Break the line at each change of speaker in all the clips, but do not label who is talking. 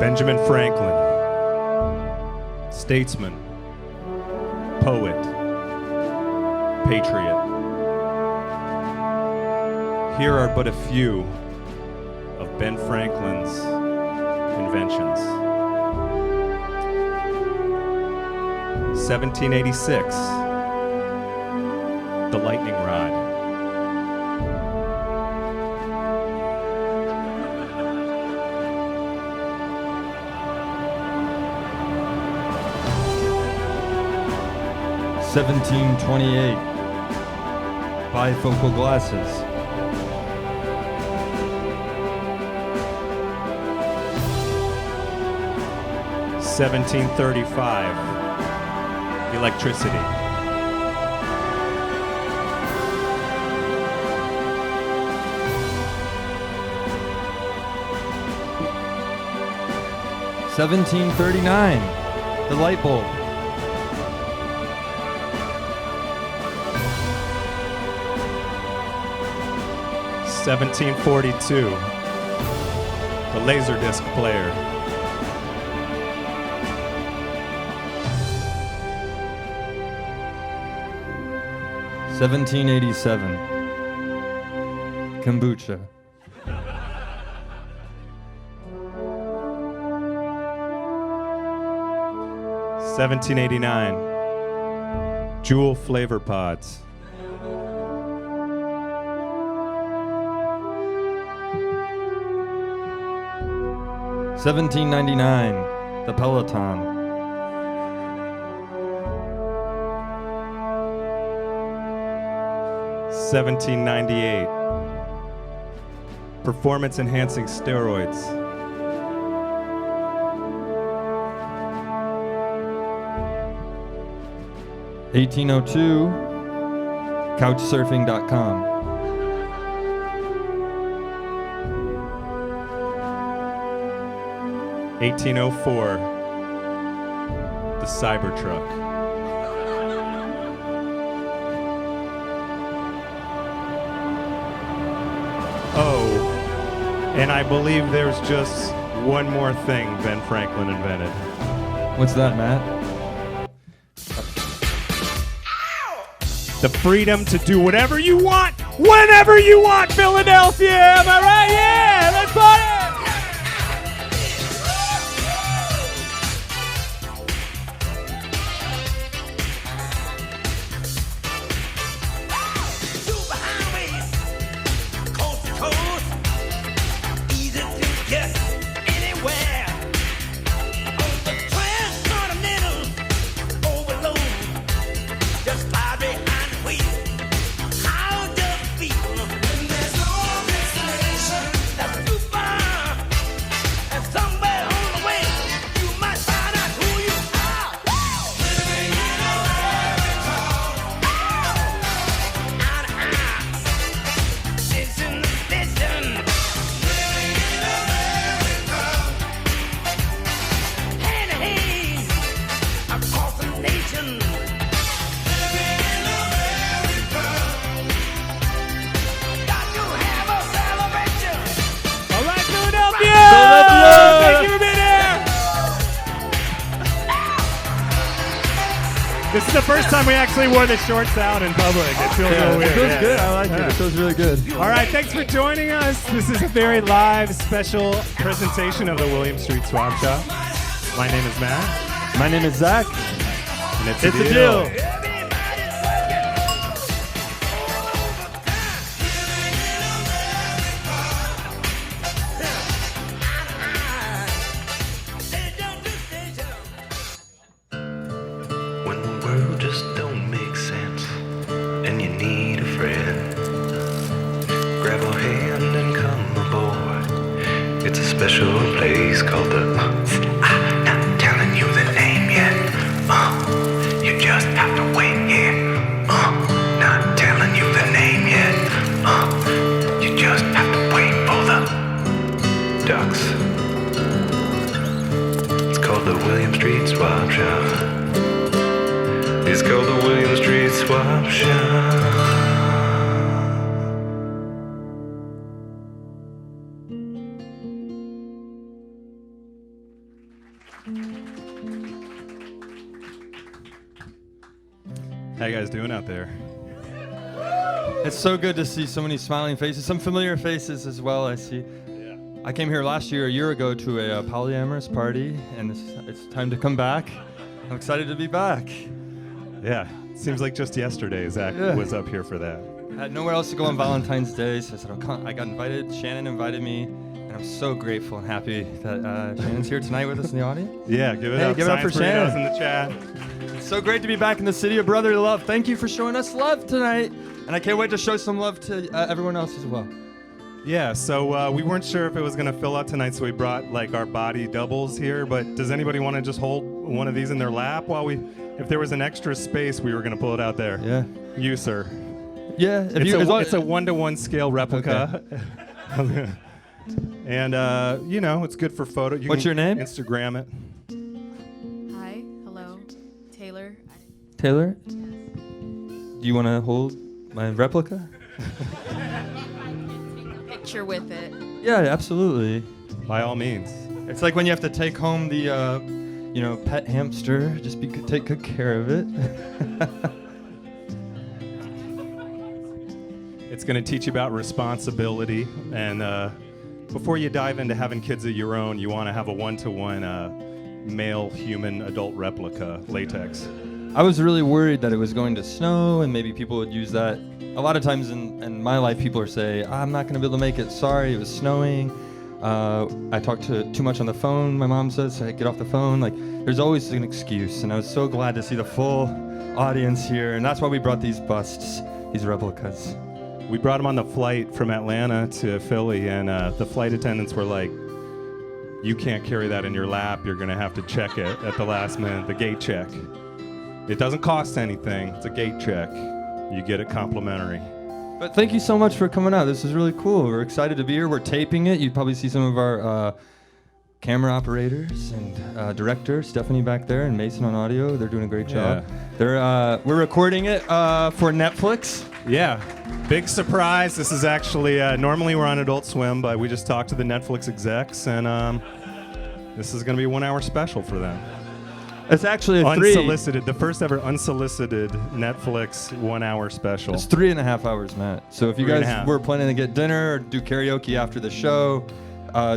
Benjamin Franklin, statesman, poet, patriot. Here are but a few of Ben Franklin's inventions. 1786, the lightning rod.
1728, bifocal glasses.
1735, electricity.
1739, the light bulb.
1742, the Laserdisc player.
1787, kombucha.
1789, Jewel flavor pods.
1799, the Peloton.
1798, performance-enhancing steroids.
1802, couchsurfing.com.
1804, the Cybertruck. Oh, and I believe there's just one more thing Ben Franklin invented.
What's that, Matt?
The freedom to do whatever you want, whenever you want, Philadelphia! Am I right? Yeah, let's party! This is the first time we actually wore the shorts out in public. It feels a little weird.
It feels good. I like it. It feels really good.
All right, thanks for joining us. This is a very live, special presentation of the William Street Swap Shop. My name is Matt.
My name is Zach.
And it's a
deal.
When the world just don't make sense and you need a friend, grab a hand and come aboard. It's a special place called the I'm not telling you the name yet. You just have to wait here. Not telling you the name yet. You just have to wait for the ducks. It's called the William Street Swap Shop. It's called the William Street Swap Shop.
How you guys doing out there?
It's so good to see so many smiling faces, some familiar faces as well. I see.
Yeah.
I came here a year ago, to a polyamorous party, and it's time to come back. I'm excited to be back.
Yeah. Seems like just yesterday Zach was up here for that.
I had nowhere else to go on Valentine's Day, so I said, I got invited. Shannon invited me, and I'm so grateful and happy that Shannon's here tonight with us in the audience.
Yeah, give it
Hey,
up.
give it up for
Science
Shannon.
Burritos in the chat.
It's so great to be back in the city of brotherly love. Thank you for showing us love tonight, and I can't wait to show some love to everyone else as well.
Yeah, so we weren't sure if it was going to fill out tonight, so we brought like our body doubles here, but does anybody want to just hold one of these in their lap while if there was an extra space, we were going to pull it out there.
Yeah.
You, sir.
Yeah.
It's a 1-to-1 scale replica. Okay. And, it's good for photo.
What's your name?
Instagram it.
Hi, hello, Taylor.
Taylor? Do you want to hold my replica?
Picture with it.
Yeah, absolutely.
By all means.
It's like when you have to take home the, pet hamster. Just take good care of it.
It's going to teach you about responsibility. And before you dive into having kids of your own, you want to have a 1-to-1 male human adult replica latex.
I was really worried that it was going to snow and maybe people would use that. A lot of times in my life, people are saying, I'm not going to be able to make it. Sorry, it was snowing. I talked too much on the phone, my mom says, so I get off the phone. Like, there's always an excuse. And I was so glad to see the full audience here. And that's why we brought these busts, these replicas.
We brought them on the flight from Atlanta to Philly, and the flight attendants were like, you can't carry that in your lap. You're going to have to check it at the last minute, the gate check. It doesn't cost anything. It's a gate check. You get it complimentary.
But thank you so much for coming out. This is really cool. We're excited to be here. We're taping it. You'd probably see some of our camera operators and director, Stephanie back there, and Mason on audio. They're doing a great job. We're recording it for Netflix.
Yeah, big surprise. This is actually, normally we're on Adult Swim, but we just talked to the Netflix execs, and this is going to be a 1-hour special for them.
It's actually
unsolicited, the first ever unsolicited Netflix 1-hour special.
It's 3.5 hours, Matt. So if you guys were planning to get dinner or do karaoke after the show,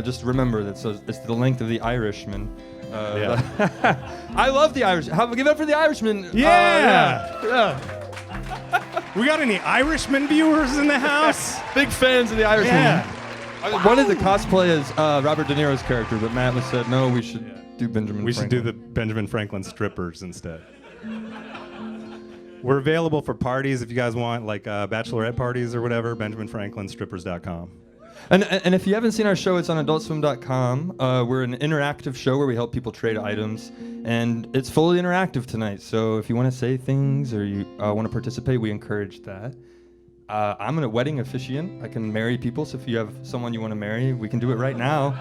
just remember that it's the length of The Irishman. I love The Irishman. Give it up for The Irishman.
Yeah. We got any Irishman viewers in the house?
Big fans of The Irishman.
Yeah.
I wanted to cosplay as Robert De Niro's character, but Matt said no. We should do Benjamin.
We should do the Benjamin Franklin strippers instead. We're available for parties if you guys want, like bachelorette parties or whatever. BenjaminFranklinStrippers.com.
And if you haven't seen our show, it's on AdultSwim.com. We're an interactive show where we help people trade items, and it's fully interactive tonight. So if you want to say things or you want to participate, we encourage that. I'm a wedding officiant. I can marry people, so if you have someone you want to marry, we can do it right now.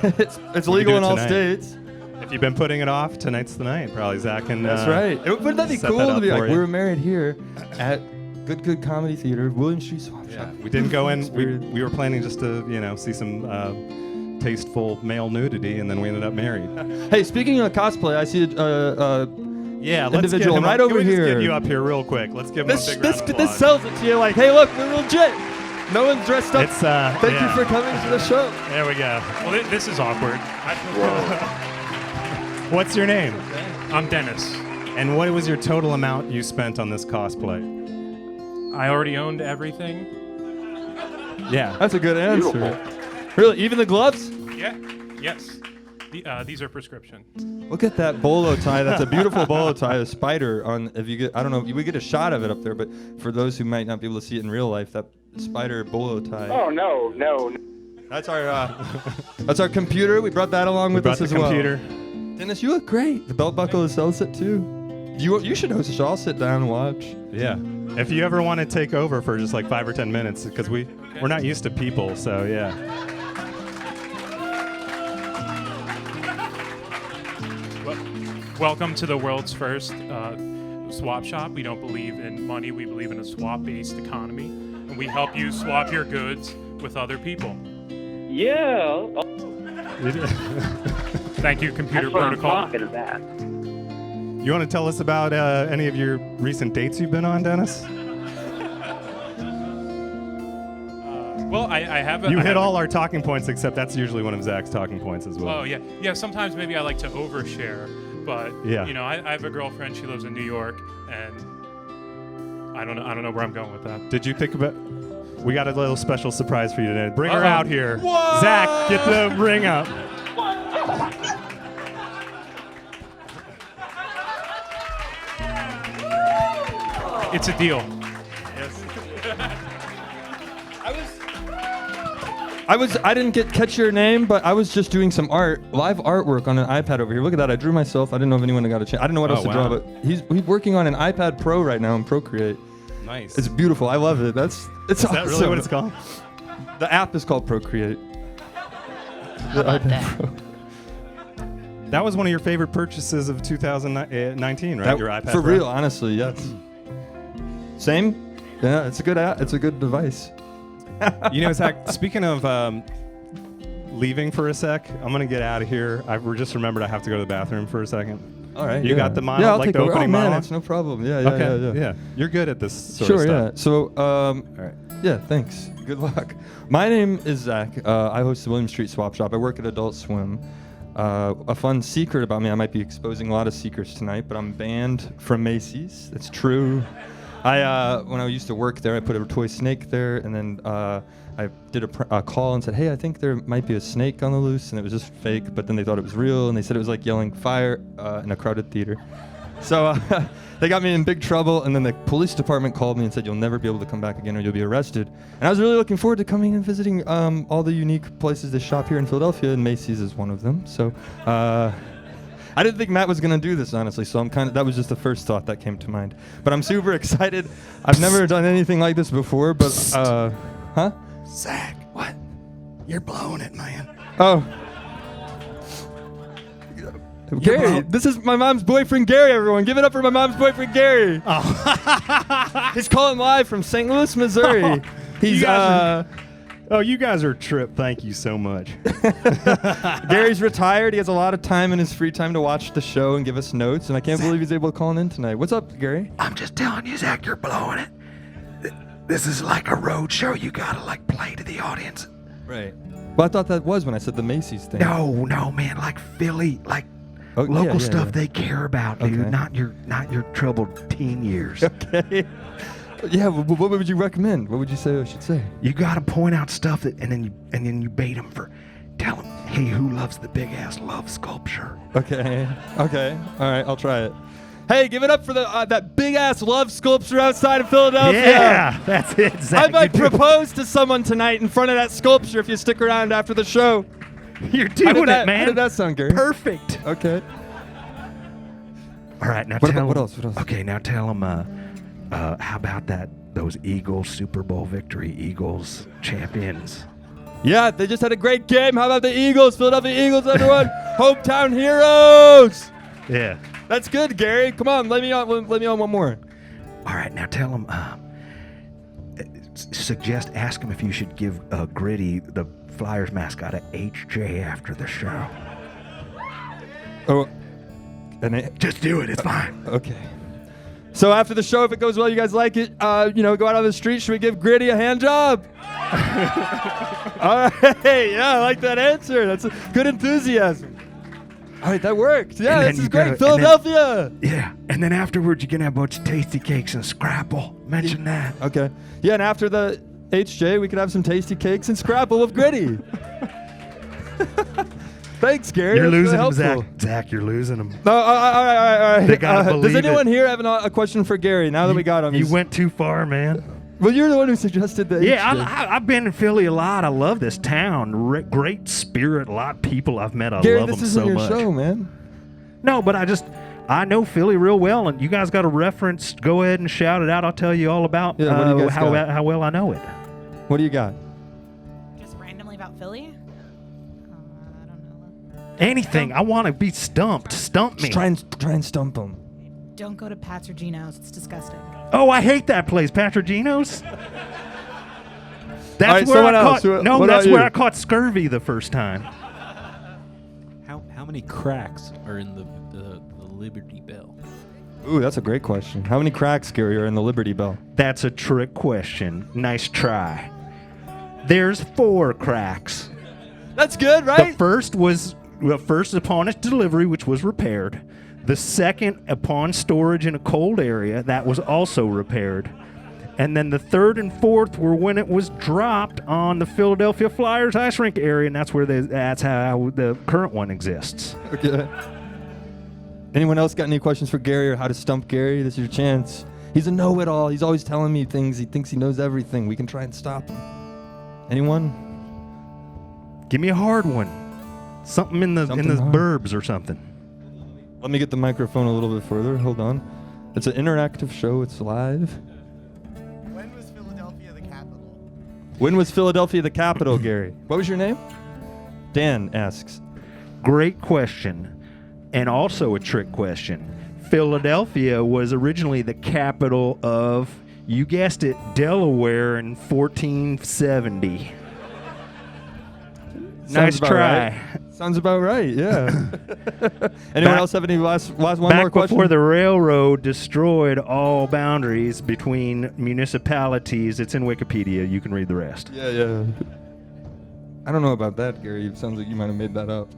It's legal in all states.
If you've been putting it off, tonight's the night. Probably Zach and
that's right. Wouldn't that be cool to be like, we were married here at Good Comedy Theater, William Street Swap Shop.
We didn't go in. We were planning just to see some tasteful male nudity, and then we ended up married.
Hey, speaking of cosplay, I see individual right over here.
Let's get you up here real quick. Let's give him a big round of applause.
This sells it to you like, hey, look, we're legit. No one's dressed up. Thank you for coming to the show.
There we go.
Well, this is awkward.
What's your name?
I'm Dennis.
And what was your total amount you spent on this cosplay?
I already owned everything.
Yeah.
That's a good answer. Beautiful. Really? Even the gloves?
Yeah. Yes. These are prescription.
Look at that bolo tie. That's a beautiful bolo tie. A spider on. If you get, I don't know. We get a shot of it up there, but for those who might not be able to see it in real life, that spider bolo tie.
Oh no.
That's our computer. We brought that along with us as well.
Computer.
Dennis, you look great. The belt buckle is sells it too. You should host a show. I'll sit down and watch.
Yeah. If you ever want to take over for just like 5 or 10 minutes, because we're not used to people, so yeah.
Welcome to the world's first swap shop. We don't believe in money. We believe in a swap-based economy, and we help you swap your goods with other people.
Yeah.
Thank you, Computer
That's what
Protocol.
I'm talking about.
You want to tell us about any of your recent dates you've been on, Dennis?
Well, I have a...
You
I
hit
have a-
all our talking points, except that's usually one of Zach's talking points as well.
Oh, yeah. Yeah, sometimes maybe I like to overshare, but,
Yeah.
you know, I have a girlfriend. She lives in New York, and I don't know where I'm going with that.
Did you think about... We got a little special surprise for you today. Bring her
Uh-oh.
out here. Zach, get the ring up.
It's a deal.
I didn't catch your name, but I was just doing some live artwork on an iPad over here. Look at that. I drew myself. I didn't know if anyone got a chance. I didn't know what else to draw,
wow.
but he's working on an iPad Pro right now in Procreate.
Nice.
It's beautiful. I love it. It's
Is that
awesome.
really what it's called?
The app is called Procreate. The iPad Pro.
That was one of your favorite purchases of 2019, right? Your iPad
For
Pro?
real, honestly, yes. Same? Yeah, it's a good app. It's a good device.
You know, Zach, speaking of leaving for a sec, I'm going to get out of here. I just remembered I have to go to the bathroom for a second.
All right.
You got the monologue,
Yeah, I'll
like
take
the
over.
opening
Oh, man,
monologue?
that's no problem. Yeah,
Okay.
yeah.
You're good at this sort
Sure,
of
yeah.
stuff.
So,
All right.
yeah, thanks. Good luck. My name is Zach. I host the William Street Swap Shop. I work at Adult Swim. A fun secret about me, I might be exposing a lot of secrets tonight, but I'm banned from Macy's. That's true. When I used to work there, I put a toy snake there, and then I did a call and said, hey, I think there might be a snake on the loose, and it was just fake, but then they thought it was real, and they said it was like yelling fire in a crowded theater. So they got me in big trouble, and then the police department called me and said, you'll never be able to come back again or you'll be arrested. And I was really looking forward to coming and visiting all the unique places they shop here in Philadelphia, and Macy's is one of them. So I didn't think Matt was going to do this, honestly, so that was just the first thought that came to mind. But I'm super excited. I've never done anything like this before, but, huh?
Zach. What? You're blowing it, man.
Oh. Gary, this is my mom's boyfriend, Gary, everyone. Give it up for my mom's boyfriend, Gary. Oh. He's calling live from St. Louis, Missouri.
Oh,
He's,
you guys are a trip. Thank you so much.
Gary's retired. He has a lot of time in his free time to watch the show and give us notes, and I can't believe he's able to call in tonight. What's up, Gary?
I'm just telling you, Zach, you're blowing it. This is like a road show. You gotta like play to the audience.
Right. Well, I thought that was when I said the Macy's thing.
No, man, like Philly, like
Oh,
local
yeah,
stuff
yeah.
they care about, dude.
Okay.
Not your troubled teen years.
Okay. Yeah, what would you recommend? What would you say I should say?
You gotta point out stuff that, and then you bait them for. Tell them, hey, who loves the big ass love sculpture?
Okay. All right, I'll try it. Hey, give it up for that big ass love sculpture outside of Philadelphia.
that's it, Zach.
I might propose to someone tonight in front of that sculpture if you stick around after the show.
You're
How
doing
did that,
it, man.
How did that sound, Gary?
Perfect.
Okay.
All right, now
What
tell
else?
them. Okay, now tell them. How about those Eagles Super Bowl victory? Eagles champions.
Yeah, they just had a great game. How about the Eagles? Philadelphia Eagles, everyone. Hometown heroes.
Yeah.
That's good, Gary. Come on, let me on one more.
All right, now tell them. Ask them if you should give Gritty, the Flyers mascot, a HJ after the show.
Oh, and
Just do it. It's fine.
okay. So after the show, if it goes well, you guys like it, go out on the street. Should we give Gritty a hand job? All right. Yeah, I like that answer. That's a good enthusiasm. All right, that worked. Yeah,
And then
this is
you
great.
gotta- and then-
Philadelphia.
Yeah, and then afterwards you can have a bunch of tasty cakes and Scrapple. Mention that.
Okay. Yeah, and after the HJ, we could have some tasty cakes and Scrapple with Gritty. Thanks, Gary.
You're
That's really
losing them,
helpful.
Zach. Zach, you're losing them.
No, all right.
They gotta
Does
believe
anyone
it.
here have a question for Gary? Now that we got him,
You went too far, man.
Well, you're the one who suggested the
Yeah,
HJ.
I've been in Philly a lot. I love this town. Great spirit, a lot of people I've met. I
Gary,
love
this
them
isn't
so
your
much.
show, man.
No, but I know Philly real well, and you guys got a reference. Go ahead and shout it out. I'll tell you all about
Yeah, what do you guys got?
how well I know it.
What do you got?
Just randomly about Philly? I don't know.
Anything. I want to be stumped. Stump me.
Just try and stump him.
Don't go to Pat's or Gino's. It's disgusting.
Oh, I hate that place, Patrigino's. That's
All right,
where
someone
I
else.
caught.
What
That's
about
where
you?
I caught scurvy the first time.
How many cracks are in the Liberty Bell?
Ooh, that's a great question. How many cracks, Gary, are in the Liberty Bell?
That's a trick question. Nice try. There's 4 cracks.
That's good,
The
right?
first was first upon its delivery, which was repaired. The second upon storage in a cold area, that was also repaired. And then the third and fourth were when it was dropped on the Philadelphia Flyers ice rink area, and that's how the current one exists.
Okay. Anyone else got any questions for Gary or how to stump Gary? This is your chance. He's a know-it-all. He's always telling me things. He thinks he knows everything. We can try and stop him. Anyone?
Give me a hard one. Something in the
Something hard.
burbs or something.
Let me get the microphone a little bit further. Hold on. It's an interactive show. It's live.
When was Philadelphia the capital?
When was Philadelphia the capital, Gary? What was your name? Dan asks.
Great question. And also a trick question. Philadelphia was originally the capital of, you guessed it, Delaware in 1470. Nice
about
try.
right. Sounds about right, yeah. Anyone else have any last one more
Back
question?
before the railroad destroyed all boundaries between municipalities. It's in Wikipedia. You can read the rest.
Yeah. I don't know about that, Gary. It sounds like you might have made that up.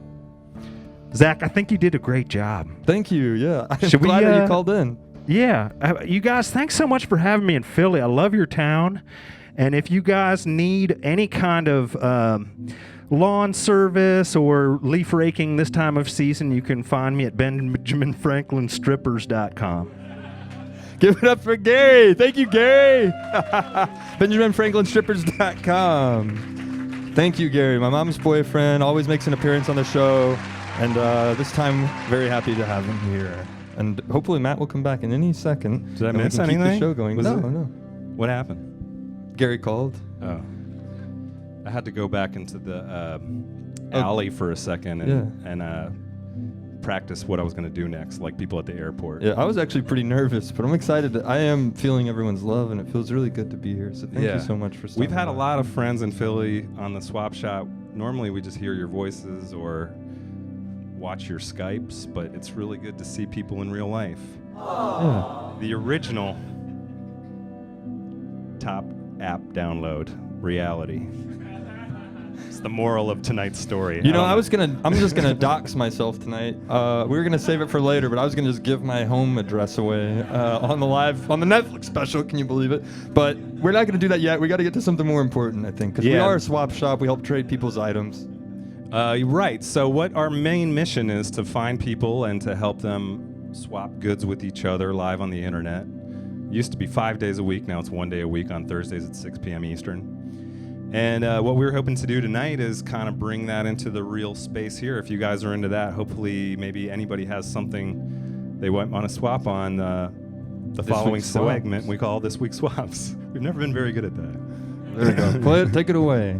Zach, I think you did a great job.
Thank you, yeah. I'm
Should we,
glad that you called in.
Yeah. You guys, thanks so much for having me in Philly. I love your town. And if you guys need any kind of lawn service or leaf raking this time of season, you can find me at BenjaminFranklinStrippers.com.
Give it up for Gary. Thank you, Gary. BenjaminFranklinStrippers.com. Thank you, Gary. My mom's boyfriend always makes an appearance on the show. And this time, very happy to have him here. And hopefully Matt will come back in any second.
Did I
and we
miss
can keep
anything?
the show going.
Was
No.
What happened?
Gary called.
Oh. I had to go back into the alley for a second and practice what I was going to do next, like people at the airport.
Yeah, I was actually pretty nervous, but I'm excited. I am feeling everyone's love, and it feels really good to be here. So thank you so much for stopping
We've had a
by.
lot of friends in Philly on the Swap Shop. Normally we just hear your voices or watch your Skypes, but it's really good to see people in real life.
Yeah.
The original top app download reality. It's the moral of tonight's story.
You know, I'm just gonna dox myself tonight. We were gonna save it for later, but I was gonna just give my home address away on the Netflix special. Can you believe it? But we're not gonna do that yet. We got to get to something more important, I think, because we are a swap shop. We help trade people's items.
Right. So what our main mission is to find people and to help them swap goods with each other live on the internet. Used to be 5 days a week. Now it's 1 day a week on Thursdays at 6 p.m. Eastern. And what we're hoping to do tonight is kind of bring that into the real space here. If you guys are into that, hopefully maybe anybody has something they want to swap on the following segment we call This Week's Swaps. We've never been very good at that.
There we go. Play it. Take it away.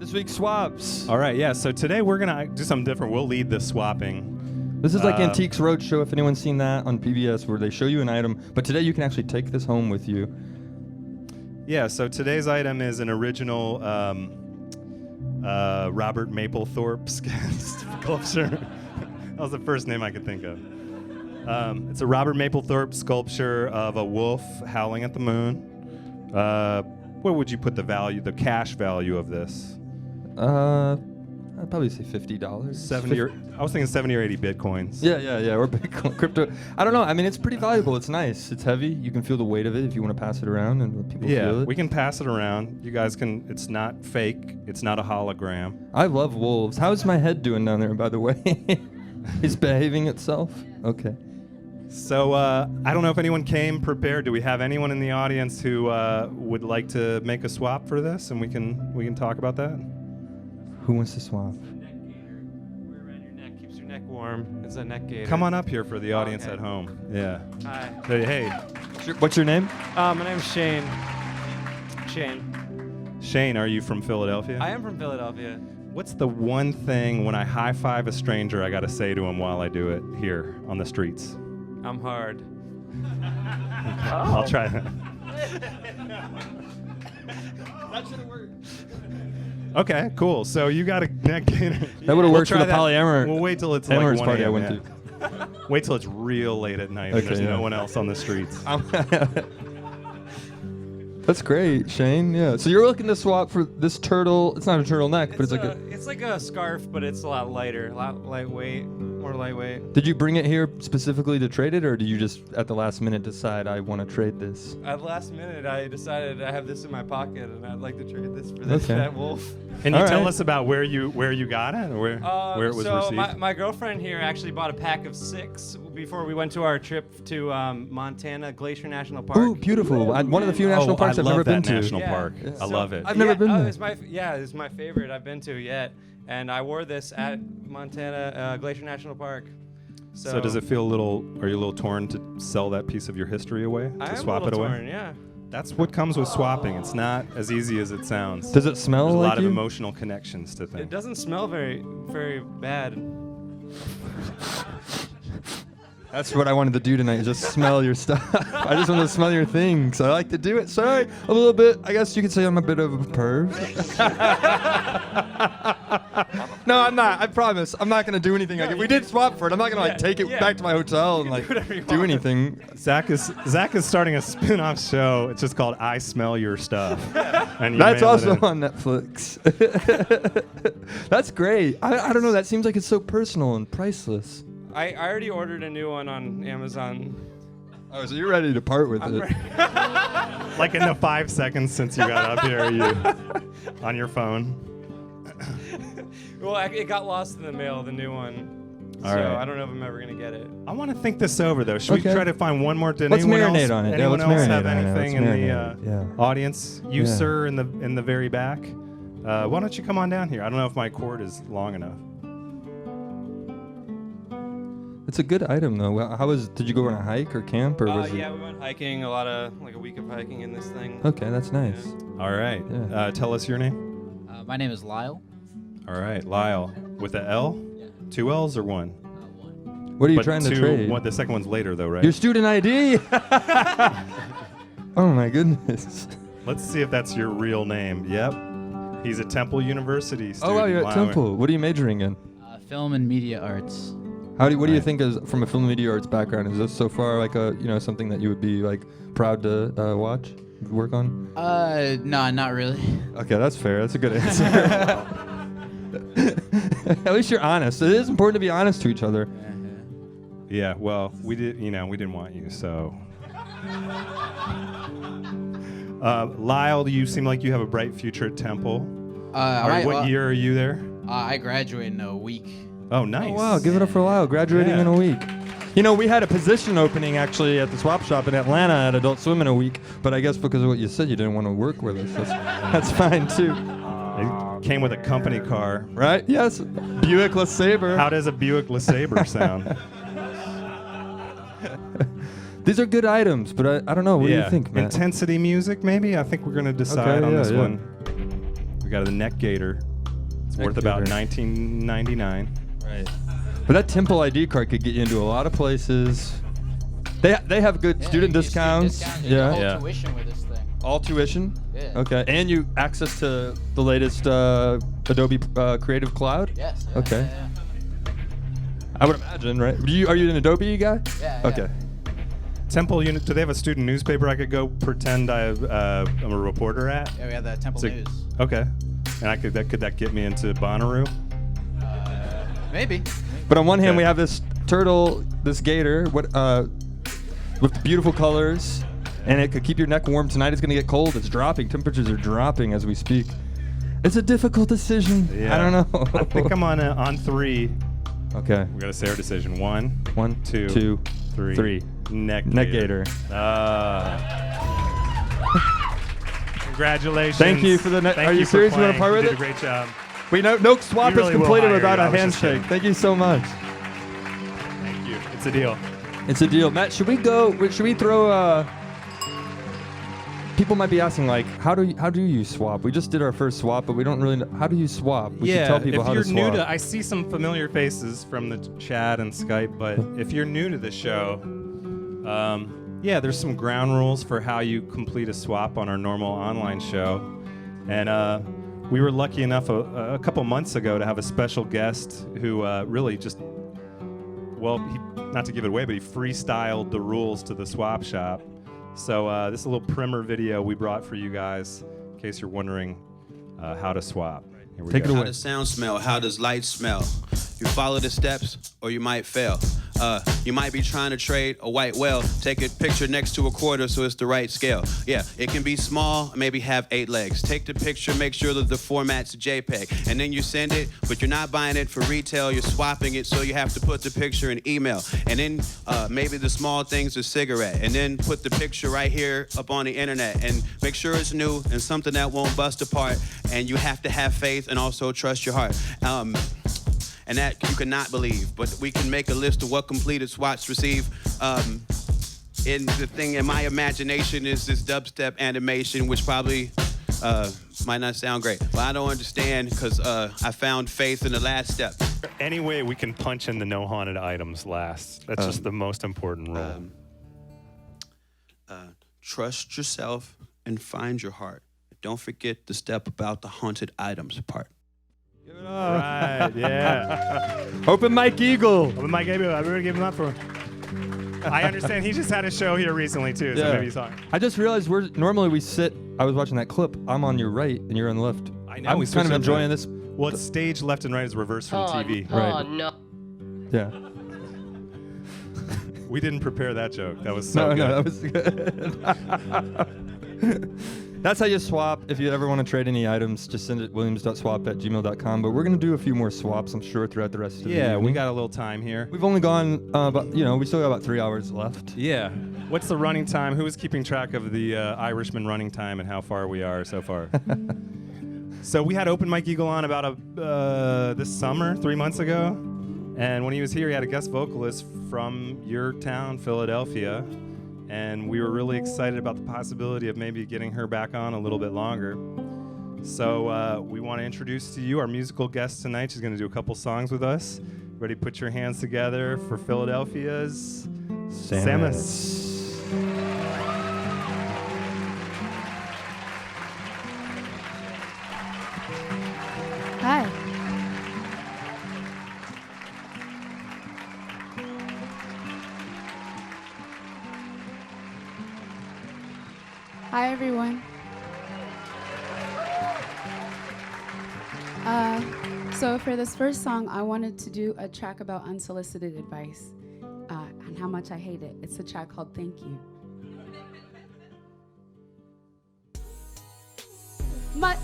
This week's swaps.
All right, yeah. So today we're gonna do something different. We'll lead the swapping.
This is like Antiques Roadshow, if anyone's seen that on PBS, where they show you an item, but today you can actually take this home with you.
Yeah. So today's item is an original Robert Mapplethorpe sculpture. That was the first name I could think of. It's a Robert Mapplethorpe sculpture of a wolf howling at the moon. What would you put the cash value of this?
I'd probably say $50.
70 or I was thinking 70 or 80 bitcoins.
Yeah. Or Bitcoin, crypto. I don't know. I mean, it's pretty valuable. It's nice. It's heavy. You can feel the weight of it if you want to pass it around and let people feel it.
We can pass it around. You guys can. It's not fake. It's not a hologram.
I love wolves. How's my head doing down there, by the way? It's behaving itself? Okay.
So I don't know if anyone came prepared. Do we have anyone in the audience who would like to make a swap for this, and we can talk about that?
Who wants to swap?
neck warm. It's a neck gaiter.
Come on up here for the audience
Okay.
at home. Yeah.
Hi.
Hey.
What's your name?
My name's Shane. Shane.
Shane, are you from Philadelphia?
I am from Philadelphia.
What's the one thing when I high five a stranger I got to say to him while I do it here on the streets?
I'm hard.
I'll try that. Okay, cool. So you got a neck gaiter.
That would've worked for
try
the polyamorous-
We'll wait till it's like
amorous
1
party I
a.m.,
went
yeah. Wait till it's real late at night and
Okay,
there's
yeah.
no one else on the streets.
That's great, Shane. Yeah. So you're looking to swap for this turtle. It's not a turtleneck, but
It's like a scarf, but it's a lot lighter, a lot lightweight, more lightweight.
Did you bring it here specifically to trade it, or did you just at the last minute decide I want to trade this?
At the last minute, I decided I have this in my pocket, and I'd like to trade this for this
Okay.
fat wolf.
Can you
All
tell
right.
us about where you got it or where it was
so
received?
my girlfriend here actually bought a pack of 6 before we went to our trip to Montana Glacier National Park.
Ooh, beautiful. One of the few national parks
I
I've
love
never
that
been to.
national park. I love it.
I've never been there.
It's my favorite I've been to yet, and I wore this at Montana Glacier National Park.
So does it feel a little? Are you a little torn to sell that piece of your history away
I
to
am
swap
a
it
little
away?
torn, yeah.
That's what comes with swapping. It's not as easy as it sounds.
Does it smell
There's a
like
lot of
you?
emotional connections to
It
things.
doesn't smell very bad.
That's what I wanted to do tonight, is just smell your stuff. I just want to smell your things. I like to do it. Sorry, a little bit. I guess you could say I'm a bit of a perv. No, I'm not. I promise. I'm not going to do anything. Like, if we did swap for it, I'm not going to take it back to my hotel and do anything.
Zach is starting a spin-off show. It's just called "I Smell Your Stuff." And you
That's
mail it
also
in.
on Netflix. That's great. I don't know. That seems like it's so personal and priceless.
I already ordered a new one on Amazon.
Oh, so you're ready to part with it.
Like in the 5 seconds since you got up here, you on your phone.
Well, it got lost in the mail, the new one.
All
so
right.
I don't know if I'm ever gonna get it.
I want to think this over though. Should
Okay.
we try to find one more? Did
Let's
anyone
marinate
else,
on it. Yeah,
Anyone
let's
else have
marinate on it.
anything
Let's
in the
marinate. Yeah.
audience? You,
Yeah.
sir, in the very back. Why don't you come on down here? I don't know if my cord is long enough.
It's a good item though. Did you go on a hike or camp or was it?
Yeah, we went hiking, like a week of hiking in this thing.
Okay, that's nice.
All right.
Yeah.
Tell us your name.
My name is Lyle.
All right, Lyle. With a L? 2 L's or 1?
What are you
But
trying to
2,
trade?
the second one's later though, right?
Your student ID. Oh my goodness.
Let's see if that's your real name. Yep. He's a Temple University student.
Oh wow, you're at
Wow.
Temple. What are you majoring in?
Film and media arts.
What do you
Right.
think is from a film and media arts background? Is this so far like something that you would be like proud to watch, work on?
No, not really.
Okay, that's fair. That's a good answer. At least you're honest. It is important to be honest to each other.
Yeah, well, we didn't want you, so. Lyle, you seem like you have a bright future at Temple. What year are you there?
I graduate in a week.
Oh, nice.
Oh, wow, give it up for Lyle, graduating
Yeah.
in a week. You know, we had a position opening actually at the swap shop in Atlanta at Adult Swim in a week, but I guess because of what you said, you didn't want to work with us. That's fine too.
It came with a company car.
Right? Yes. Buick LeSabre.
How does a Buick LeSabre sound?
These are good items, but I don't know. What do you think, Matt?
Intensity music, maybe? I think we're going to decide
Okay,
on
yeah,
this
yeah.
one. We got a neck gaiter. It's
Neck
worth about
gaiter.
$19.99.
Right. But that Temple ID card could get you into a lot of places. They have good student discounts.
Yeah.
Yeah.
Whole tuition with this thing.
All tuition?
Yeah.
Okay. And you access to the latest Adobe Creative Cloud?
Yes. Yeah,
Okay.
yeah,
I would imagine, right? Are you an Adobe guy?
Yeah,
Okay.
Temple, do they have a student newspaper I could go pretend I'm a reporter at?
Yeah, we have the Temple
So-
News.
Okay. And could that get me into Bonnaroo?
Maybe.
But on one hand,
Okay.
we have this turtle, this gator, with beautiful colors, and it could keep your neck warm. Tonight it's going to get cold. It's dropping. Temperatures are dropping as we speak. It's a difficult decision.
Yeah.
I don't know.
I think I'm on 3.
Okay.
We got to say our decision. 1,
1,
2,
2,
3.
3.
Neck
gaiter.
Congratulations.
Thank you for the
Thank
are you
for
serious? You want to
playing.
part with
You
it?
did a great job.
No swap
You really
is
will
completed
hire
without
you.
a
I was just
handshake.
kidding.
Thank you so much.
a deal.
It's a deal. Matt, should we throw people might be asking, like, how do you swap? We just did our first swap, but we don't really know. How do you swap? We should tell people
if
how
you're
to swap.
new to, I see some familiar faces from the chat and Skype, but if you're new to the show, there's some ground rules for how you complete a swap on our normal online show. And we were lucky enough a couple months ago to have a special guest who really just, not to give it away, but he freestyled the rules to the swap shop. So this is a little primer video we brought for you guys, in case you're wondering how to swap. Here we
Take
go.
it away.
How does sound smell? How does light smell? You follow the steps or you might fail. You might be trying to trade a white whale. Take a picture next to a quarter so it's the right scale. Yeah, it can be small, maybe have 8 legs. Take the picture, make sure that the format's JPEG. And then you send it, but you're not buying it for retail. You're swapping it, so you have to put the picture in email. And then maybe the small thing's a cigarette. And then put the picture right here up on the internet. And make sure it's new and something that won't bust apart. And you have to have faith and also trust your heart. And that you cannot believe, but we can make a list of what completed swaps receive. And the thing in my imagination is this dubstep animation, which probably might not sound great, but I don't understand because I found faith in the last step.
Any way we can punch in the no haunted items last. That's just the most important rule.
Trust yourself and find your heart. Don't forget the step about the haunted items part.
Right, yeah.
Open Mike Eagle.
Open Mike Eagle. I really gave him up for. I understand he just had a show here recently too, so maybe he's on.
I just realized normally we sit. I was watching that clip. I'm on your right and you're on the left.
I know.
I'm
we
kind of
switched
enjoying
over.
this.
Well, it's stage left and right is reversed from TV.
Right.
no.
Yeah.
We didn't prepare that joke. That was so good.
No, that was good. That's how you swap. If you ever want to trade any items, just send it williams.swap@gmail.com. But we're going to do a few more swaps, I'm sure, throughout the rest of the
Yeah,
evening.
we got a little time here.
We've only gone, we still got about 3 hours left.
Yeah. What's the running time? Who is keeping track of the Irishman running time and how far we are so far? So we had Open Mike Eagle on about this summer, 3 months ago. And when he was here, he had a guest vocalist from your town, Philadelphia. And we were really excited about the possibility of maybe getting her back on a little bit longer. So we want to introduce to you our musical guest tonight. She's going to do a couple songs with us. Ready, put your hands together for Philadelphia's Samus.
Hi. Hi, everyone. So for this first song, I wanted to do a track about unsolicited advice and how much I hate it. It's a track called Thank You. Much,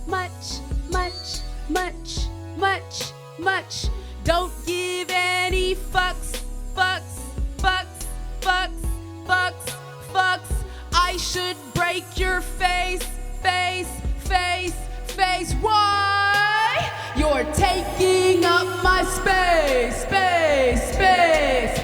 much, much, much, much, much. Don't give any fucks, fucks, fucks, fucks, fucks, fucks. I should break your face, face, face, face. Why? You're taking up my space, space, space.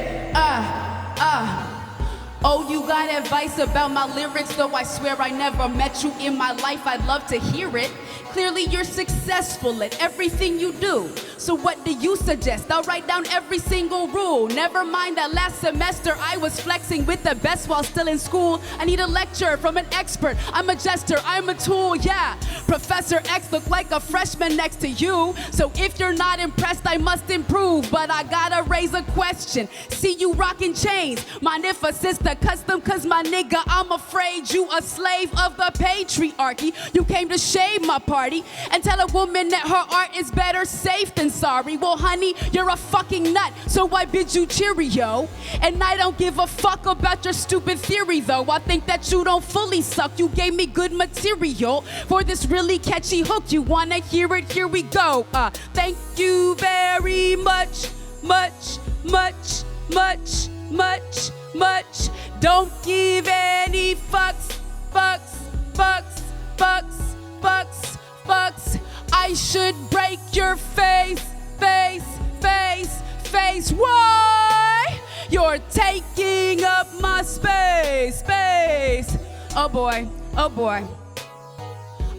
Oh, you got advice about my lyrics, though I swear I never met you in my life. I'd love to hear it. Clearly you're successful at everything you do. So what do you suggest? I'll write down every single rule. Never mind that last semester I was flexing with the best while still in school. I need a lecture from an expert. I'm a jester, I'm a tool, yeah. Professor X looked like a freshman next to you. So if you're not impressed, I must improve. But I gotta raise a question. See you rocking chains. Mind if a sister custom? Cause my nigga, I'm afraid you a slave of the patriarchy. You came to shade my party and tell a woman that her art is better safe than sorry. Well, honey, you're a fucking nut, so I bid you cheerio. And I don't give a fuck about your stupid theory, though. I think that you don't fully suck. You gave me good material for this really catchy hook. You wanna hear it? Here we go. Thank you very much, much, much, much, much, much. Don't give any fucks, fucks, fucks, fucks, fucks, fucks. I should break your face, face, face, face. Why? You're taking up my space. Oh boy, oh boy.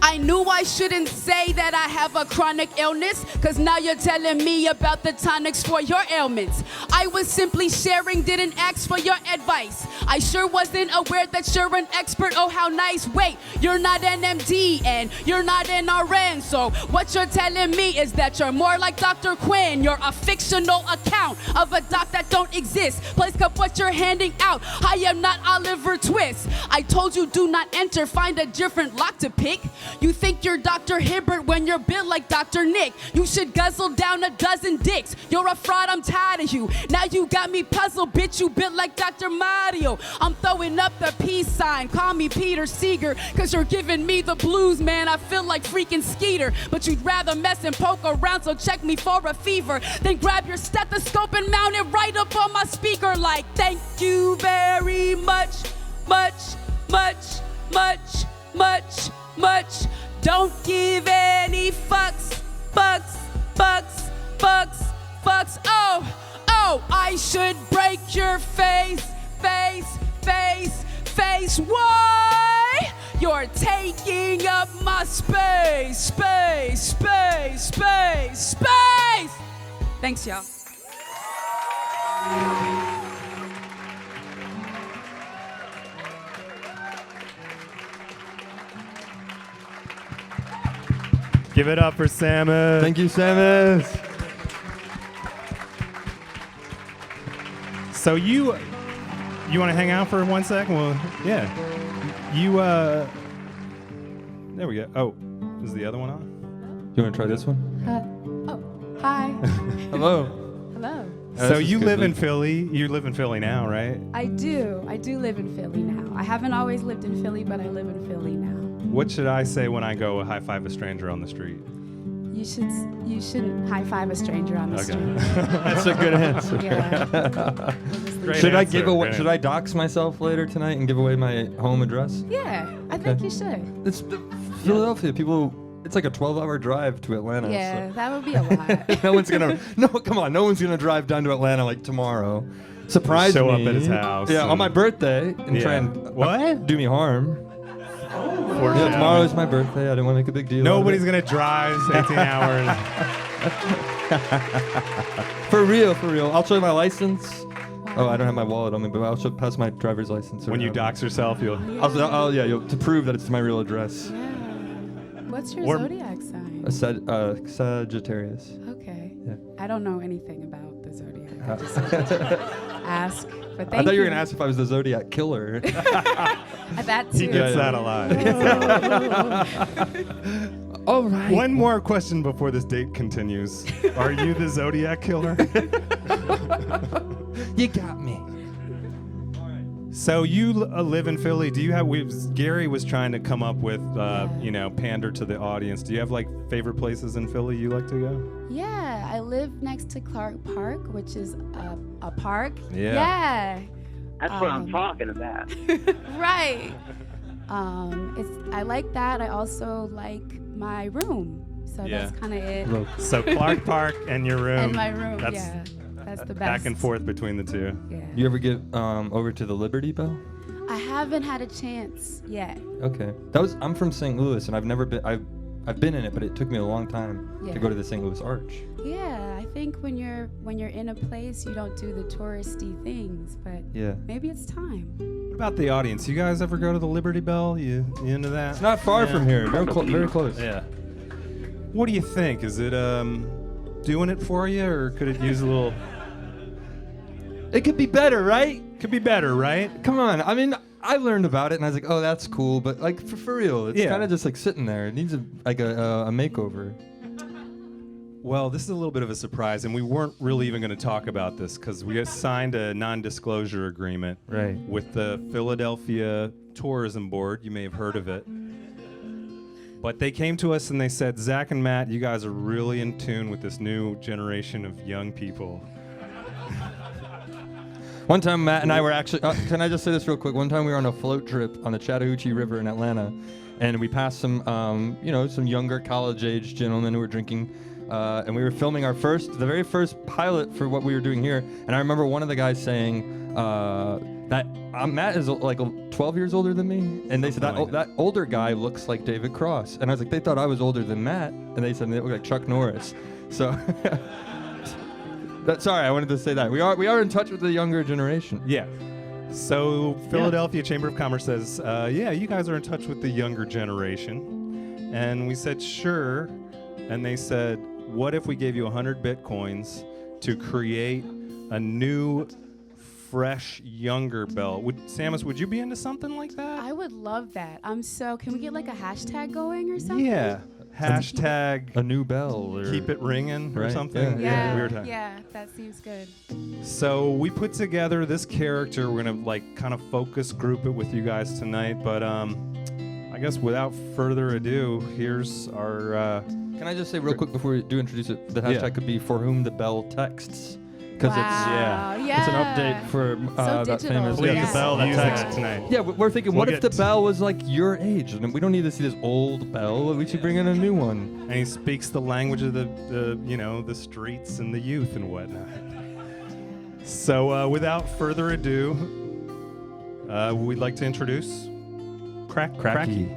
I knew I shouldn't say that I have a chronic illness, cause now you're telling me about the tonics for your ailments. I was simply sharing, didn't ask for your advice. I sure wasn't aware that you're an expert, oh how nice. Wait, you're not an MD and you're not an RN, so what you're telling me is that you're more like Dr. Quinn. You're a fictional account of a doc that don't exist. Please cut what you're handing out. I am not Oliver Twist. I told you do not enter, find a different lock to pick. You think you're Dr. Hibbert when you're built like Dr. Nick. You should guzzle down a dozen dicks. You're a fraud, I'm tired of you. Now you got me puzzled, bitch, you built like Dr. Mario. I'm throwing up the peace sign, call me Peter Seeger, cause you're giving me the blues, man. I feel like freaking Skeeter, but you'd rather mess and poke around, so check me for a fever. Then grab your stethoscope and mount it right up on my speaker like, thank you very much. Don't give any fucks. Oh, I should break your face. Why? You're taking up my space. Thanks, y'all.
Give it up for Samus.
Thank you, Samus.
So you want to hang out for 1 second? Well, yeah. There we go. Oh, is the other one on?
You want to try this one?
Hi.
Hello.
Hello.
So you live in Philly. You live in Philly now, right?
I do live in Philly now. I haven't always lived in Philly, but I live in Philly now.
What should I say when I go high five a stranger on the street?
You shouldn't high five a stranger on the street.
That's a good answer.
Yeah.
Should I dox myself later tonight and give away my home address?
Yeah, I think you should.
It's Philadelphia. People, it's like a 12-hour drive to Atlanta.
Yeah, that would be a lot.
No one's gonna drive down to Atlanta like tomorrow. Surprise
Show
me.
up at his house.
Yeah, on my birthday and try and do me harm. Yeah, tomorrow is my birthday. I didn't want to make a big deal.
Nobody's gonna drive 18 hours.
For real. I'll show you my license. Oh, I don't have my wallet on me, but I'll pass my driver's license.
When you dox yourself, you'll
to prove that it's my real address.
Yeah. What's your zodiac sign?
Sagittarius.
Okay.
Yeah.
I don't know anything about the zodiac. I just ask. But
I thought you were gonna ask if I was the Zodiac killer.
That too.
He gets that a lot.
All right.
One more question before this date continues. Are you the Zodiac killer?
You got me.
So you live in Philly. Do you have? Gary was trying to come up with, pander to the audience. Do you have like favorite places in Philly you like to go?
Yeah, I live next to Clark Park, which is a park.
Yeah.
That's what I'm talking about.
Right. I like that. I also like my room. So that's kind of it.
So Clark Park and your room.
And my room. That's the best.
Back and forth between the two.
Yeah.
You ever get over to the Liberty Bell?
I haven't had a chance yet.
Okay. I'm from St. Louis, and I've never been. I've been in it, but it took me a long time to go to the St. Louis Arch.
Yeah, I think when you're in a place, you don't do the touristy things, but maybe it's time.
What about the audience? You guys ever go to the Liberty Bell? You into that?
It's not far from here. Very close.
Yeah. What do you think? Is it doing it for you, or could it use a little?
It could be better, right?
Could be better, right?
Come on. I mean, I learned about it and I was like, oh, that's cool. But like for real, it's kind of just like sitting there. It needs a makeover.
Well, this is a little bit of a surprise, and we weren't really even going to talk about this because we signed a non-disclosure agreement with the Philadelphia Tourism Board. You may have heard of it. But they came to us and they said, Zach and Matt, you guys are really in tune with this new generation of young people.
One time, Matt and I were actually, can I just say this real quick? One time we were on a float trip on the Chattahoochee River in Atlanta, and we passed some, some younger college-age gentlemen who were drinking and we were filming the very first pilot for what we were doing here. And I remember one of the guys saying that Matt is like 12 years older than me, and they said that older guy looks like David Cross, and I was like, they thought I was older than Matt, and they said they look like Chuck Norris. So, sorry, I wanted to say that we are in touch with the younger generation.
Yeah. So Philadelphia Chamber of Commerce says, yeah, you guys are in touch with the younger generation, and we said sure, and they said, what if we gave you 100 bitcoins to create a new, fresh, younger bell? Samus, would you be into something like that?
I would love that. Can we get like a hashtag going or something?
Yeah. Hashtag
a new bell or
keep it ringing or something.
Yeah.
We were talking.
Yeah, that seems good.
So we put together this character. We're gonna like kind of focus group it with you guys tonight. But I guess without further ado, here's our.
Can I just say real quick before we do introduce it? The hashtag could be for whom the bell texts. Because it's an update for that famous
the bell that texts tonight.
Yeah, we're thinking, what if the bell was like your age? And we don't need to see this old bell. We should bring in a new one.
And he speaks the language of the streets and the youth and whatnot. So without further ado, we'd like to introduce Cracky.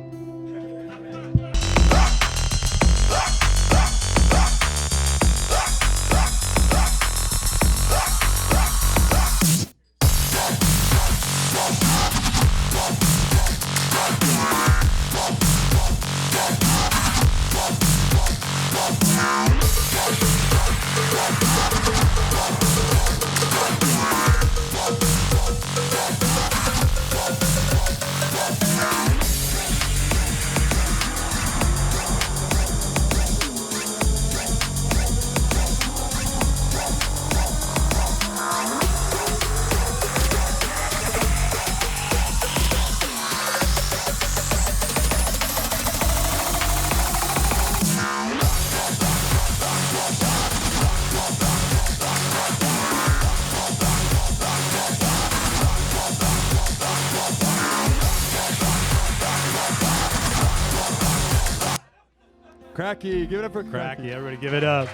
Cracky, give it up for
Cracky. Everybody give it up.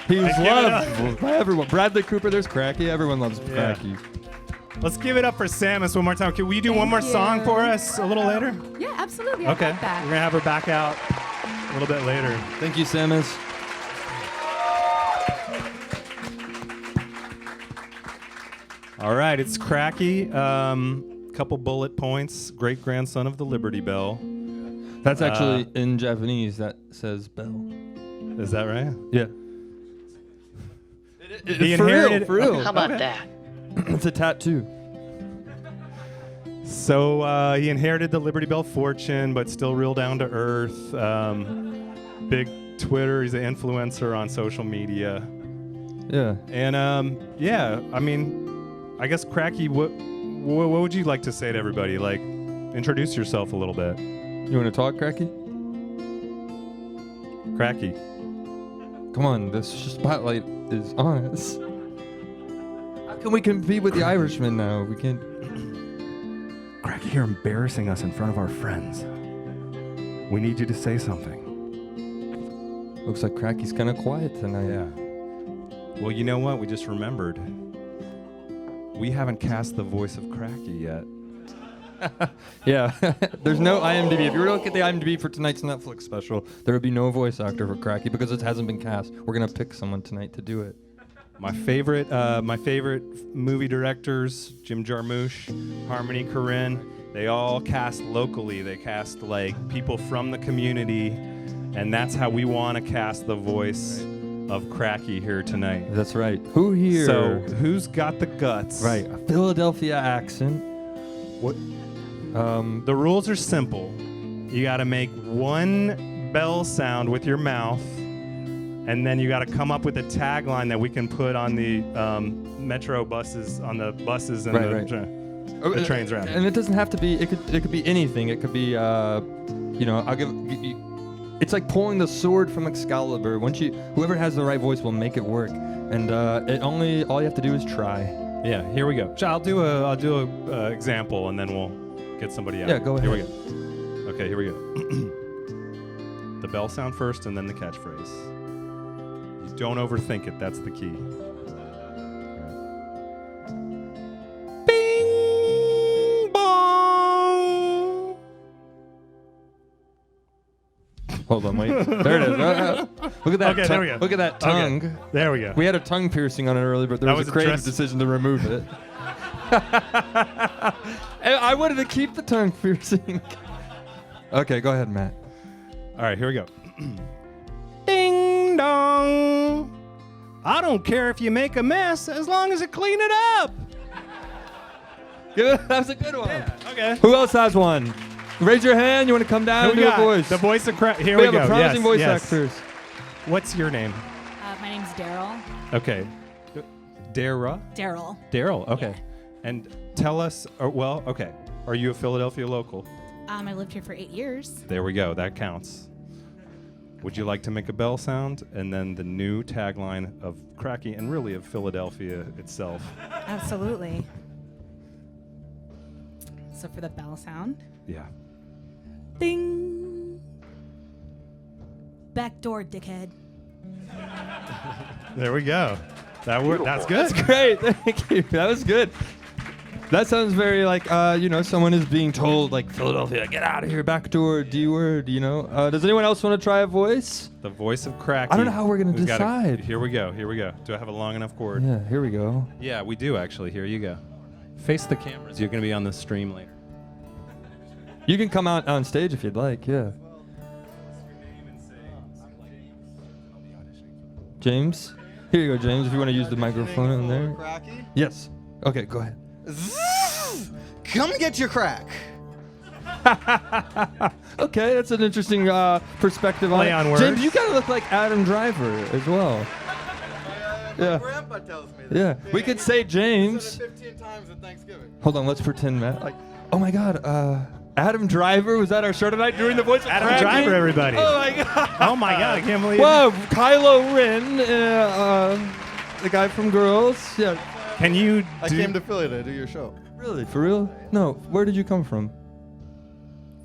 He's loved by everyone. Bradley Cooper, there's Cracky. Everyone loves Cracky.
Let's give it up for Samus one more time. Will you do one more song for us a little later?
Yeah, absolutely.
Okay.
I got that.
We're going to have her back out a little bit later.
Thank you, Samus.
All right, it's Cracky. Couple bullet points. Great grandson of the Liberty Bell.
That's actually in Japanese. That says bell.
Is that right?
Yeah.
He inherited
for real.
How about that?
It's a tattoo.
So he inherited the Liberty Bell fortune, but still real down to earth. Big Twitter. He's an influencer on social media.
Yeah.
And I mean, I guess Cracky, what would you like to say to everybody? Like, introduce yourself a little bit.
You want to talk, Cracky?
Cracky.
Come on, this spotlight is on us. How can we compete with the Irishman now? We can't.
Cracky, you're embarrassing us in front of our friends. We need you to say something.
Looks like Cracky's kind of quiet tonight.
Yeah. Well, you know what? We just remembered. We haven't cast the voice of Cracky yet.
Yeah, there's no IMDb. If you were to look at the IMDb for tonight's Netflix special, there would be no voice actor for Cracky because it hasn't been cast. We're gonna pick someone tonight to do it.
My favorite movie directors: Jim Jarmusch, Harmony Korine. They all cast locally. They cast like people from the community, and that's how we want to cast the voice of Cracky here tonight.
That's right. Who here?
So who's got the guts?
Right, a Philadelphia accent.
What? The rules are simple. You got to make one bell sound with your mouth, and then you got to come up with a tagline that we can put on the metro buses, on the buses and the trains around.
And it doesn't have to be. It could be anything. It could be. I'll give. It's like pulling the sword from Excalibur. Whoever has the right voice will make it work. And all you have to do is try.
Yeah. Here we go. I'll do a example, and then we'll get somebody out.
Yeah, go ahead.
Here we go. Okay, here we go. the bell sound first and then the catchphrase. You don't overthink it. That's the key. Bing bong.
Hold on, wait. There it is. Look at that.
Okay, there we go.
Look at that
Okay,
tongue.
there we go.
We had a tongue piercing on it earlier, but there
That
was
was
a creative
addressed-
decision to remove it. I wanted to keep the tongue piercing. Okay, go ahead, Matt.
All right, here we go. Ding dong. I don't care if you make a mess as long as you clean it up.
That was a good one.
Okay.
Who else has one? Raise your hand. You want to come down
Who
and
we
do
got?
a voice?
The voice of Here
we
we
have
go.
a promising
Yes,
voice
yes.
actors.
What's your name?
My name's Daryl.
Okay. Daryl. Daryl. Okay. And tell us. Okay. Are you a Philadelphia local?
I lived here for 8 years.
There we go. That counts. Would you like to make a bell sound and then the new tagline of Cracky and really of Philadelphia itself?
Absolutely. So for the bell sound.
Yeah.
Ding. Back door, dickhead.
There we go. That's good.
That's great. Thank you. That was good. That sounds very like, someone is being told, like, Philadelphia, get out of here, back door, D word, Does anyone else want to try a voice?
The voice of Cracky.
I don't know how we're going to decide.
Here we go. Do I have a long enough cord?
Yeah, here we go.
Yeah, we do actually. Here you go. Face the cameras. You're going to be on the stream later.
You can come out on stage if you'd like, yeah. James? Here you go, James, if you want to use the microphone in there.
Cracky?
Yes. Okay, go ahead.
Come get your crack.
Okay, that's an interesting perspective on
Play
it.
on words.
James, you kind of look like Adam Driver as well. Yeah.
Grandpa tells me that.
Yeah, we could say
He
James.
said it 15 times at Thanksgiving.
Hold on, let's pretend, Matt. Like, oh my God, Adam Driver was at our show tonight doing the voice of
Adam
Cracky?
Driver, everybody.
Oh my God.
Oh my God, I can't believe
Whoa, Kylo Ren, the guy from Girls. Yeah.
Can you
I came to Philly to do your show.
Really? For real? No. Where did you come from?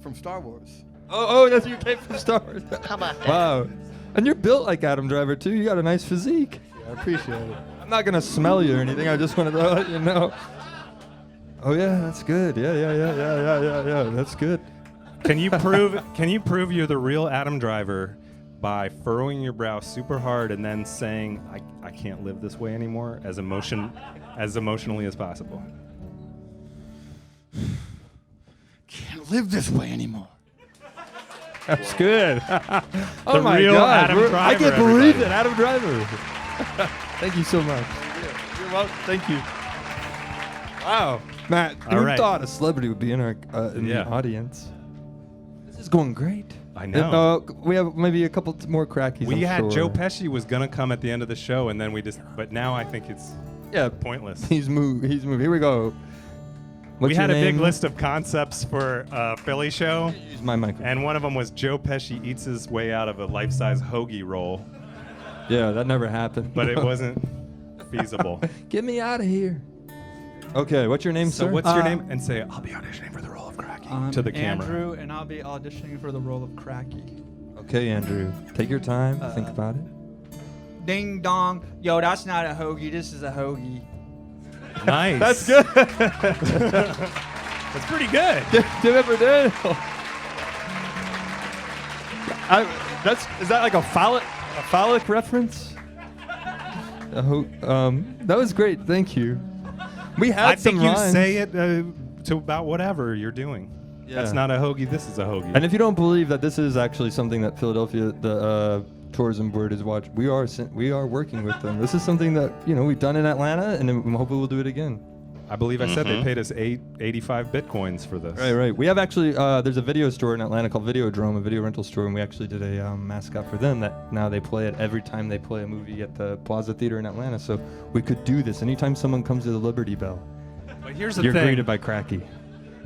From Star Wars.
Oh, that's you came from Star Wars.
How about that?
Wow. And you're built like Adam Driver too. You got a nice physique.
I appreciate it.
I'm not gonna smell you or anything. I just wanted to let you know. Oh yeah, that's good. Yeah. That's good.
Can you prove you're the real Adam Driver by furrowing your brow super hard and then saying, I can't live this way anymore as emotionally as possible?
Can't live this way anymore.
That's good. Oh
The
my
real
God.
Adam
I
Driver,
can't believe
everybody.
it, Adam Driver. Thank you so much. You're welcome. Thank you. Wow. Matt,
All
who
right.
thought a celebrity would be in our the audience? This is going great.
I know.
We have maybe a couple more crackies.
We
I'm
had
sure.
Joe Pesci was gonna come at the end of the show, and then but now I think it's pointless.
He's moved. Here we go. What's
we
your
had a big
name?
list of concepts for a Philly show,
Use my microphone.
and one of them was Joe Pesci eats his way out of a life-size hoagie roll,
Yeah, that never happened.
but it wasn't feasible.
Get me out of here. Okay, what's your name,
So
sir?
what's your name? And say, I'll be auditioning for the role of Cracky to the camera.
Andrew, and I'll be auditioning for the role of Cracky.
Okay, Andrew. Take your time. Think about it.
Ding dong. Yo, that's not a hoagie. This is a hoagie.
Nice.
That's good.
That's pretty good.
Give it for Daniel. Is that like a phallic reference? That was great. Thank you. We had
I
some
think you
rhymes.
say it to about whatever you're doing.
Yeah.
That's not a hoagie. This is a hoagie.
And if you don't believe that this is actually something that Philadelphia, the tourism board is watching, we are working with them. This is something that we've done in Atlanta, and hopefully we'll do it again.
I believe I said they paid us 85 bitcoins for this.
Right. We have actually there's a video store in Atlanta called Videodrome, a video rental store, and we actually did a mascot for them that now they play it every time they play a movie at the Plaza Theater in Atlanta. So we could do this anytime someone comes to the Liberty Bell.
But here's the
You're
thing.
greeted by Cracky.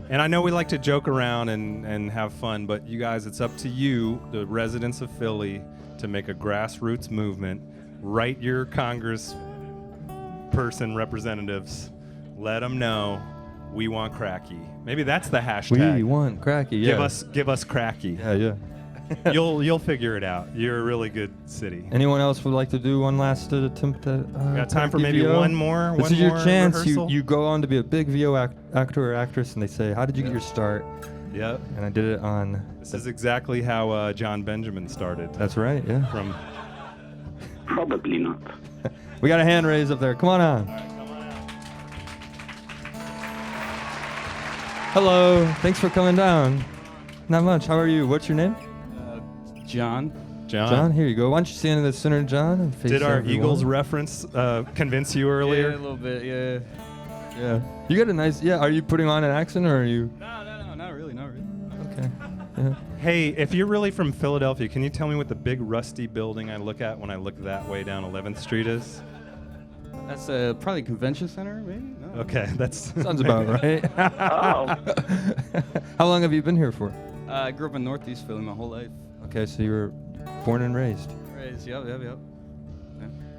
And I know we like to joke around and have fun, but you guys, it's up to you, the residents of Philly, to make a grassroots movement. Write your Congress person representatives. Let them know we want Cracky. Maybe that's the hashtag.
We want Cracky. Yeah.
Give us Cracky.
Yeah.
You'll figure it out. You're a really good city.
Anyone else would like to do one last attempt at?
Got time for
cracky
maybe
VO?
one more.
This
one
is your
more
chance.
rehearsal?
You go on to be a big VO actor or actress, and they say, "How did you get your start?"
Yep.
And I did it on.
This is exactly how John Benjamin started.
That's right. Yeah.
From.
Probably not.
We got a hand raised up there. Come on on. Hello. Thanks for coming down. Not much. How are you? What's your name?
John.
John, here you go. Why don't you stand in the center, John? And face
Did our
everyone.
Eagles reference convince you earlier?
Yeah, a little bit, yeah.
Yeah. You got a nice. Yeah. Are you putting on an accent or are you?
No, not really.
Okay. Yeah.
Hey, if you're really from Philadelphia, can you tell me what the big rusty building I look at when I look that way down 11th Street is?
That's probably a convention center, maybe? No.
Okay, that's
Sounds about right.
Oh.
How long have you been here for?
I grew up in Northeast Philly my whole life.
Okay, so you were born and raised.
Yep.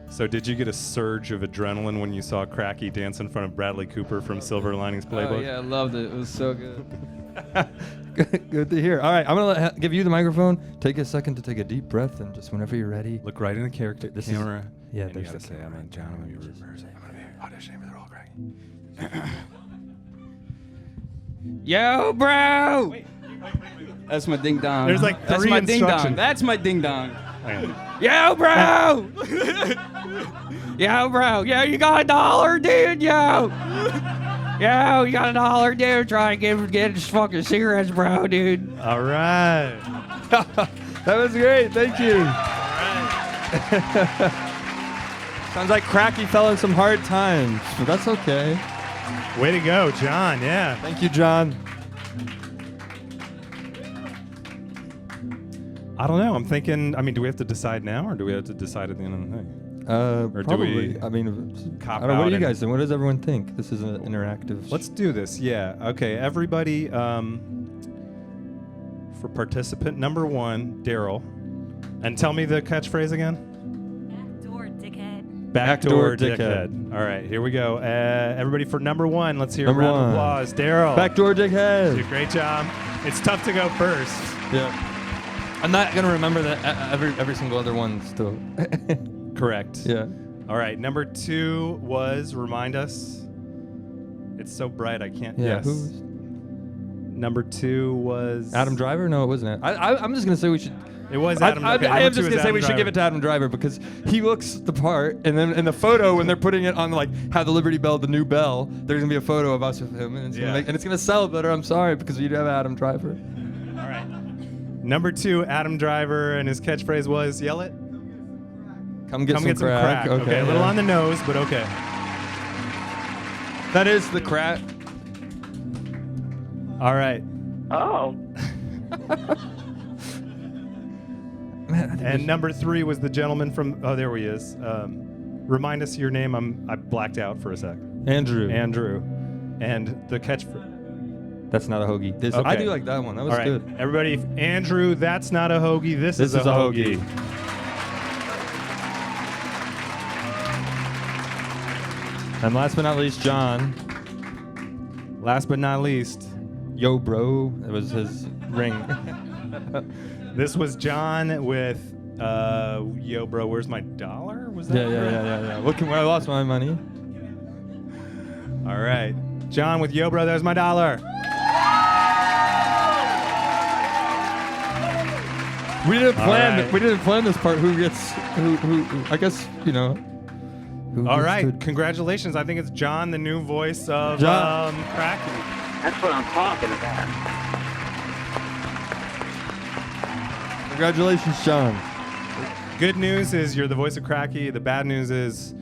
So did you get a surge of adrenaline when you saw Cracky dance in front of Bradley Cooper from Silver Linings Playbook?
Oh, yeah, I loved it. It was so good.
Good to hear. All right, I'm going to give you the microphone. Take a second to take a deep breath, and just whenever you're ready.
Look right in the character
This
camera.
Yeah,
and you
there's
gotta
the
say,
camera.
I'm John, I'm gonna be reversing. I'm gonna be auditioning for the role, Cracky.
Yo, bro! That's my ding dong.
There's like
That's
three
my ding dong.
instructions.
That's my ding dong.
Okay.
Yo, bro! Yo, bro! Yo, you got $1, dude? Yo! Yo, you got $1, dude? Try to get his fucking cigarettes, bro, dude.
All right.
That was great. Thank you. Sounds like Cracky fell in some hard times, but that's okay.
Way to go, John. Yeah.
Thank you, John.
I don't know. I'm thinking, do we have to decide now or do we have to decide at the end of the thing?
Or
probably,
do we? I mean,
cop
I don't know. What
out
do you
and-
guys think? What does everyone think? This is an interactive.
Let's do this. Yeah. Okay. Everybody, for participant number 1, Daryl. And tell me the catchphrase again.
Backdoor dickhead.
Backdoor dickhead. All right. Here we go. Everybody for number 1. Let's hear
Number
a round of
1.
applause. Daryl.
Backdoor dickhead.
Dude, great job. It's tough to go first.
Yeah. I'm not gonna remember that every single other one still.
Correct.
Yeah.
All right. Number 2 was remind us. It's so bright I can't.
Yeah.
Yes.
Who's
Number 2 was
Adam Driver? No, it wasn't. I'm just gonna say we should.
It was Adam. okay,
I
number
am
2
just
is
gonna say
Adam
we should
Driver.
give it to Adam Driver because he looks the part, and then in the photo when they're putting it on like how the Liberty Bell, the new bell, there's gonna be a photo of us with him, and it's,
Yeah.
and it's gonna sell better. I'm sorry because we do have Adam Driver.
All right. Number 2, Adam Driver, and his catchphrase was yell it.
Come get
Come
some
get some
crack.
crack. Okay, a little
yeah.
on the nose, but okay.
That is the crack.
All right.
Oh.
And number 3 was the gentleman from. Oh, there he is. Remind us your name. I blacked out for a sec.
Andrew.
Andrew. And the catchphrase.
That's not a hoagie. I
Okay.
do like that one. That was
All right,
good.
everybody. Andrew, that's not a hoagie. This is a hoagie.
And last but not least, John.
Last but not least,
Yo, bro. It was his ring.
this was John with Yo, bro, where's my dollar? Was that?
Yeah. Look, I lost my money.
All right. John with Yo, bro, there's my dollar.
We didn't plan.
right.
We didn't plan this part. Who gets? Who? I guess you know. Who
All
gets
right.
to-
Congratulations. I think it's John, the new voice of
John.
Cracky.
That's what I'm talking about.
Congratulations, John.
Good news is you're the voice of Cracky. The bad news is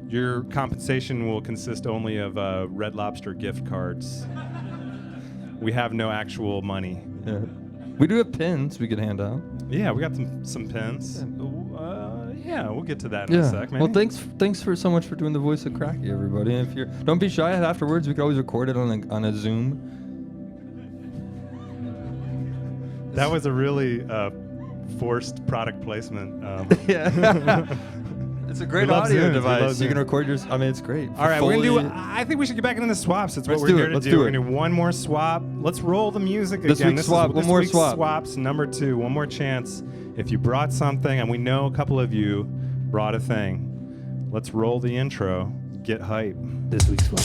your compensation will consist only of Red Lobster gift cards. We have no actual money.
Yeah. We do have pins we could hand out.
Yeah, we got some pins. Yeah, we'll get to that in a sec, maybe.
Well, thanks for so much for doing the voice of Cracky, everybody. And if you're, don't be shy. Afterwards, we could always record it on a Zoom.
That was a really forced product placement.
Yeah. It's a great
We love
audio
Zooms. We love
device. You can
Zooms.
record your. I mean, it's great.
All right, we're gonna do.
Foley-
I think we should get back into the swaps. That's
Let's
what
do
we're
it.
here to
Let's
do.
do
We're
it.
gonna do one more swap. Let's roll the music
This
again.
week's swap. One
This
more
week's
swap.
Swaps number 2. One more chance. If you brought something, and we know a couple of you brought a thing, let's roll the intro. Get hype. This week's swap.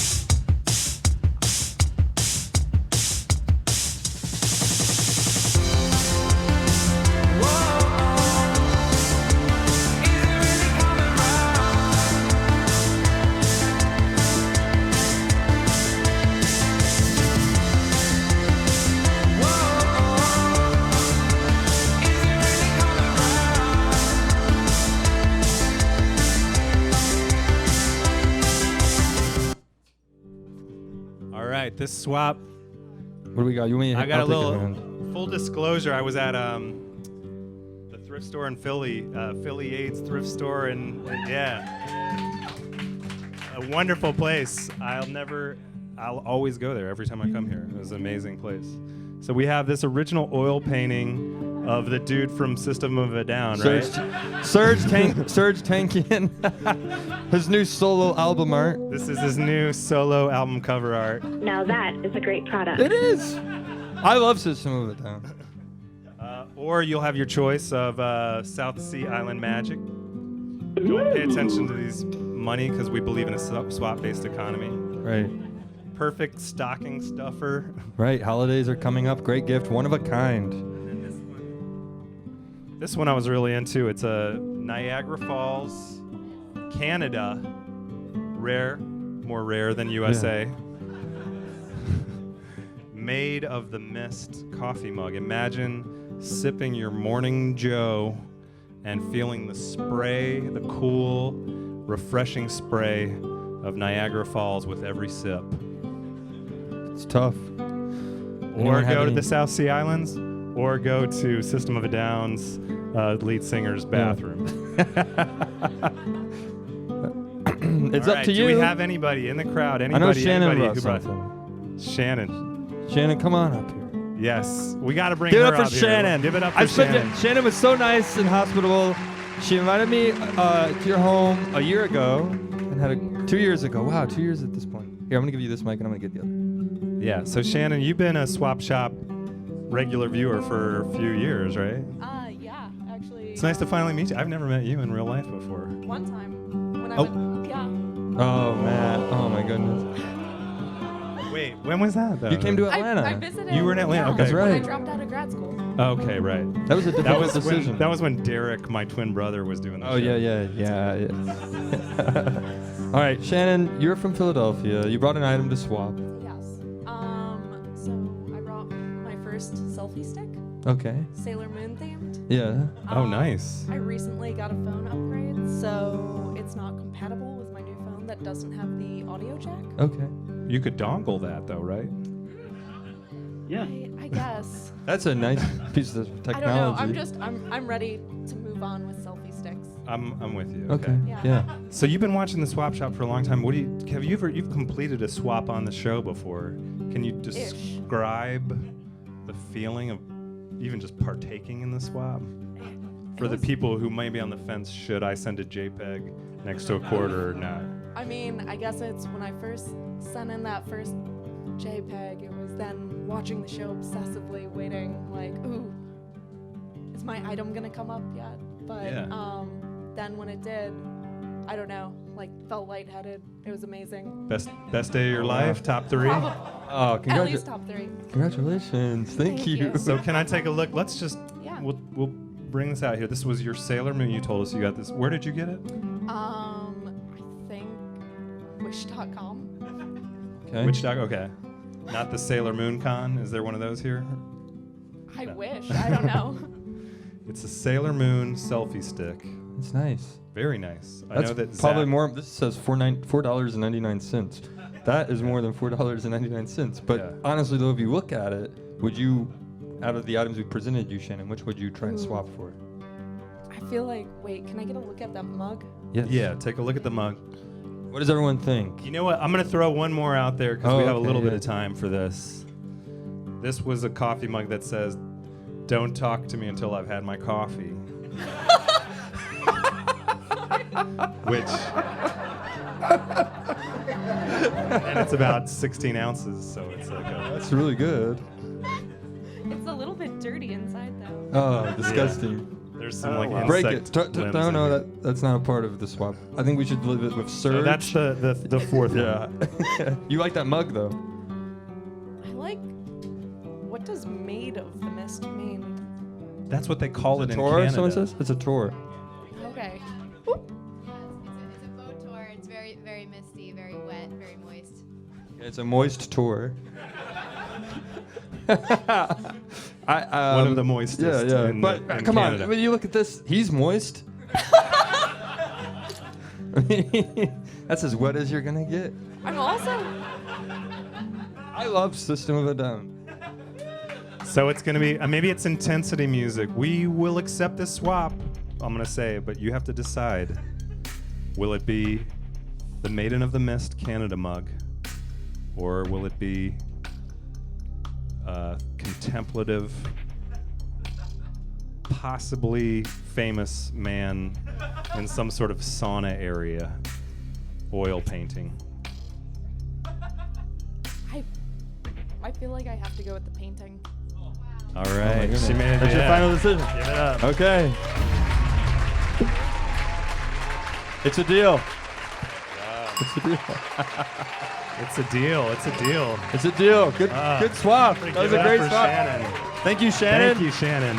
All right, this swap.
What do we got? You want me to
I got a
I'll take
little
hand.
full disclosure. I was at the thrift store in Philly, Philly AIDS thrift store, and yeah, a wonderful place. I'll always go there every time I come here. It was an amazing place. So we have this original oil painting of the dude from System of a Down, right?
Serge Tankian. His new solo album art.
This is his new solo album cover art.
Now that is a great product.
It is. I love System of a Down.
Or you'll have your choice of South Sea Island Magic. Don't pay attention to these money because we believe in a swap-based economy.
Right.
Perfect stocking stuffer.
Right. Holidays are coming up. Great gift. One of a kind.
This one I was really into. It's a Niagara Falls, Canada. Rare, more rare than USA. Made of the mist coffee mug. Imagine sipping your morning Joe and feeling the spray, the cool, refreshing spray of Niagara Falls with every sip.
It's tough.
Or go to the South Sea Islands, or go to System of a Down's lead singer's bathroom.
It's
All
up
right,
to you.
Do we have anybody in the crowd?
I know
Anybody?
Shannon
anybody
brought
who brought
something.
Shannon.
Shannon, come on up here.
Yes, we got to bring
Give it
her
up for
up here.
Shannon.
Give it up for
Shannon.
Shannon.
Shannon was so nice and hospitable. She invited me to your home a year ago and had 2 years ago. Wow, 2 years at this point. Here, I'm gonna give you this mic and I'm gonna get the other.
Yeah. So Shannon, you've been a Swap Shop regular viewer for a few years, right?
Yeah, actually.
It's nice to finally meet you. I've never met you in real life before.
One time when I
Oh.
went, yeah.
Oh, Matt. Oh, my goodness.
Wait, when was that, though?
You came to Atlanta.
I visited.
You were in Atlanta.
Yeah,
Okay.
That's
When I
right.
dropped out of grad school.
Okay, right.
That was a difficult decision.
That was when Derek, my twin brother, was doing the
Oh,
show.
yeah. All right, Shannon, you're from Philadelphia. You brought an item to swap.
Yes. So I brought my first selfie stick.
Okay.
Sailor Moon themed.
Yeah.
Oh, nice.
I recently got a phone upgrade, so it's not compatible with my new phone that doesn't have the audio jack.
Okay.
You could dongle that, though, right?
Yeah. I guess.
That's a nice piece of technology.
I don't know. I'm ready to move on with selfie sticks.
I'm with you.
Okay. Yeah.
So you've been watching the Swap Shop for a long time. You've completed a swap on the show before? Can you describe the feeling of even just partaking in the swap? For the people who may be on the fence, should I send a JPEG next to a quarter or not?
I mean, I guess it's when I first sent in that first JPEG, it was then watching the show obsessively, waiting like, ooh, is my item gonna come up yet? But then when it did, I don't know, like felt lightheaded. It was amazing.
Best day of your life, top 3?
Oh,
At least top 3.
Congratulations. Thank you.
So can I take a look? Let's just
Yeah.
we'll bring this out here. This was your Sailor Moon. You told us you got this. Where did you get it?
I think wish.com.
Okay.
Which dog? Okay. Not the Sailor Moon Con. Is there one of those here?
I wish. I don't know.
It's a Sailor Moon selfie stick.
It's nice.
Very nice. I
That's
know that
probably
Zach-
more. This says $4.99. That is more than $4.99. But honestly, though, if you look at it, would you, out of the items we presented you, Shannon, which would you try and swap for?
I feel like, wait, can I get a look at that mug?
Yes.
Yeah, take a look at the mug.
What does everyone think?
You know what? I'm going to throw one more out there because
Oh,
we have a
okay,
little bit
yeah.
of time for this. This was a coffee mug that says, "Don't talk to me until I've had my coffee." which and it's about 16 ounces, so it's like
That's really good.
It's a little bit dirty inside though.
Oh, disgusting.
There's some like
break it.
insect limbs
No,
in
no,
here.
that's not a part of the swap. I think we should live it with surge.
So that's the fourth one.
Yeah. You like that mug though?
I like. What does Made of the Mist mean?
That's what they call it in
Tour?
Canada.
Someone says it's a tour.
Okay.
It's a boat tour. It's very, very misty, very wet, very moist.
It's a moist tour.
One of the moistest
Yeah, yeah.
in
but
the- in
come
Canada.
on, when you look at this, he's moist. That's as wet as you're gonna get.
I'm also.
I love System of a Down.
So it's going to be, maybe it's intensity music. We will accept this swap, I'm going to say, but you have to decide. Will it be the Maiden of the Mist Canada mug? Or will it be a contemplative, possibly famous man in some sort of sauna area, oil painting?
I feel like I have to go with the painting.
All right,
goodness.
she made it.
That's your final decision.
Give it up.
Okay. It's a deal. It's a deal.
It's a deal. It's a deal.
It's a deal. Good, good swap. That was a great swap.
Shannon.
Thank you, Shannon.
Thank you, Shannon.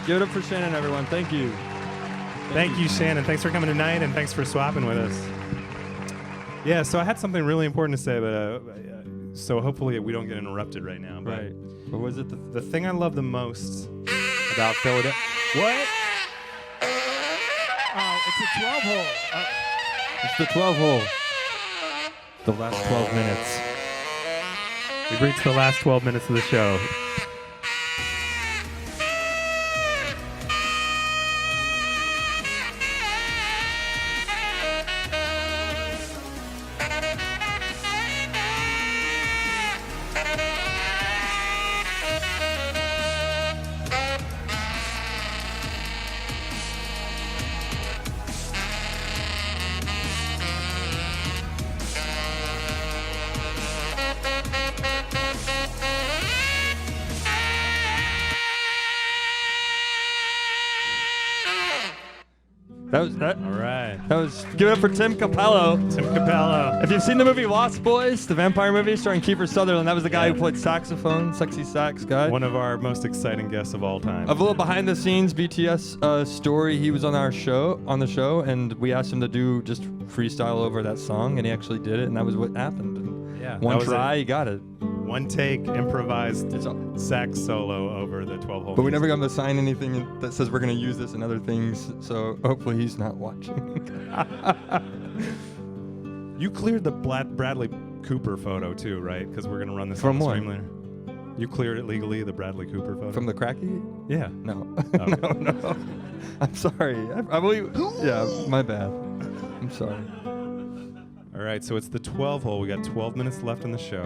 Give it up for Shannon, everyone. Thank you.
Thank you, Shannon. Thanks for coming tonight, and thanks for swapping with us. Yeah, so I had something really important to say, but so hopefully we don't get interrupted right now. But
Right. What was it?
the thing I love the most about Philadelphia. What?
It's a 12 hole.
It's the 12 hole.
The last 12 minutes. We've reached the last 12 minutes of the show.
That was that.
All right.
That was. Give it up for Tim Capello.
Tim Capello.
If you've seen the movie Lost Boys, the vampire movie starring Kiefer Sutherland, that was the guy who played saxophone, sexy sax guy.
One of our most exciting guests of all time.
A little behind the scenes BTS story. He was on the show, and we asked him to do just freestyle over that song, and he actually did it, and that was what happened. And
Yeah,
one
that was
try,
it.
he got it.
One take, improvised sax solo over the 12 hole.
But we never got him to sign anything that says we're going to use this in other things, so hopefully he's not watching.
You cleared the Bradley Cooper photo too, right? Because we're gonna run this
From
on the
what?
stream later. You cleared it legally, the Bradley Cooper photo.
From the cracky?
Yeah.
No.
Oh.
No. I'm sorry. I believe. Yeah, my bad. I'm sorry.
All right, so it's the 12 hole. We got 12 minutes left in the show.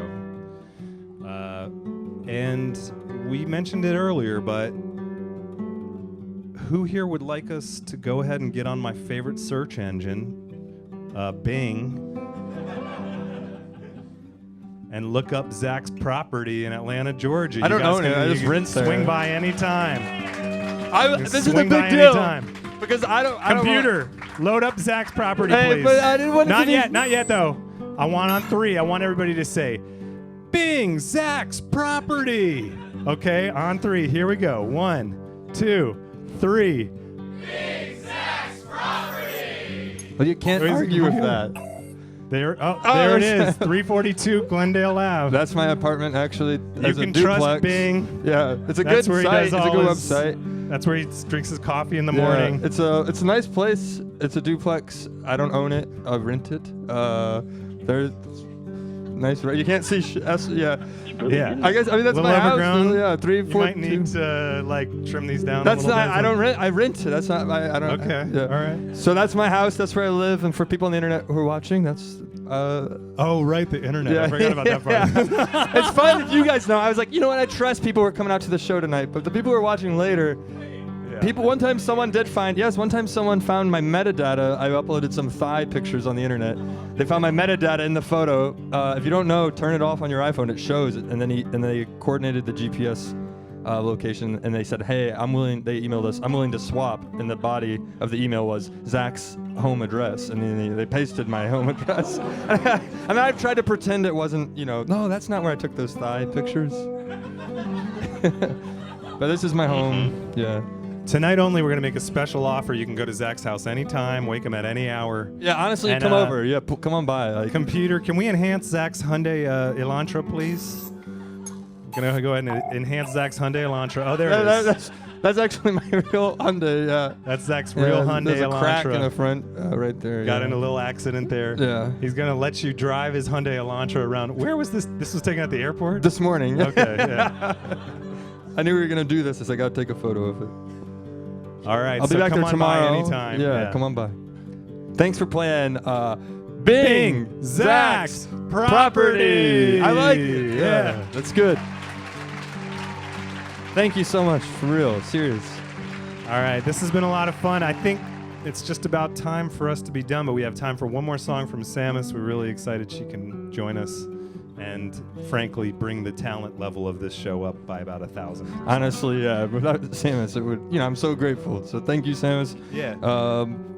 And we mentioned it earlier, but who here would like us to go ahead and get on my favorite search engine, Bing, and look up Zach's property in Atlanta, Georgia?
I don't
You guys
own it.
can-
I
you
just
can
rent there.
Swing by anytime.
This is the
Swing
big
by
deal.
anytime.
Because I don't.
Computer, load up Zach's property,
Hey,
please.
but I didn't want it to
Not
be-
yet, not yet though. I want on 3. I want everybody to say, Bing, Zach's property. Okay, on 3. Here we go. 1, 2, 3.
Well, you can't
Where's-
argue with that.
There,
Oh,
there it
there's-
is. 342 Glendale Ave.
That's my apartment, actually.
You
as a
can
duplex.
trust Bing.
Yeah, it's a
That's
good
where he
site.
does
It's a
all
good
his-
website.
That's where he drinks his coffee in the
Yeah,
morning.
It's a nice place. It's a duplex. I don't own it. I rent it. There's nice. You can't see. Yeah.
Yeah.
I guess. I mean, that's
Little
my house.
overgrown.
Yeah. 3,
You
4.
might need to like trim these down.
That's
a little
not.
bit.
I don't rent. I rent it. That's not my. I don't.
Okay.
Yeah.
All right.
So that's my house. That's where I live. And for people on the internet who are watching, that's.
Oh right, the internet.
Yeah.
I forgot about that part.
Yeah. It's fun if you guys know. I was like, you know what? I trust people who are coming out to the show tonight, but the people who are watching later. People, one time someone found my metadata. I uploaded some thigh pictures on the internet. They found my metadata in the photo. If you don't know, turn it off on your iPhone. It shows it. And then they coordinated the GPS location, and they said, hey, they emailed us, I'm willing to swap. And the body of the email was Zach's home address. And then they pasted my home address. I mean, I've tried to pretend it wasn't, no, that's not where I took those thigh pictures. But this is my home. Yeah.
Tonight only, we're going to make a special offer. You can go to Zach's house anytime, wake him at any hour.
Yeah, honestly, come over. Yeah, come on by.
Computer, can we enhance Zach's Hyundai Elantra, please? Going to go ahead and enhance Zach's Hyundai Elantra. Oh, there it is.
That's actually my real Hyundai. Yeah.
That's Zach's real Hyundai
There's a
Elantra.
crack in the front right there.
Got in a little accident there.
Yeah.
He's going to let you drive his Hyundai Elantra around. Where was this? This was taken at the airport?
This morning.
Okay, yeah.
I knew we were going to do this, so I got to take a photo of it.
All right,
I'll be back
come
there
on
tomorrow.
by anytime.
Yeah, come on by. Thanks for playing
Bing Zach's Property.
I like it. Yeah, that's good. Thank you so much, for real, serious.
All right, this has been a lot of fun. I think it's just about time for us to be done, but we have time for one more song from Samus. We're really excited she can join us and, frankly, bring the talent level of this show up by about 1,000.
Honestly, yeah. Without Samus, it would. I'm so grateful. So thank you, Samus.
Yeah.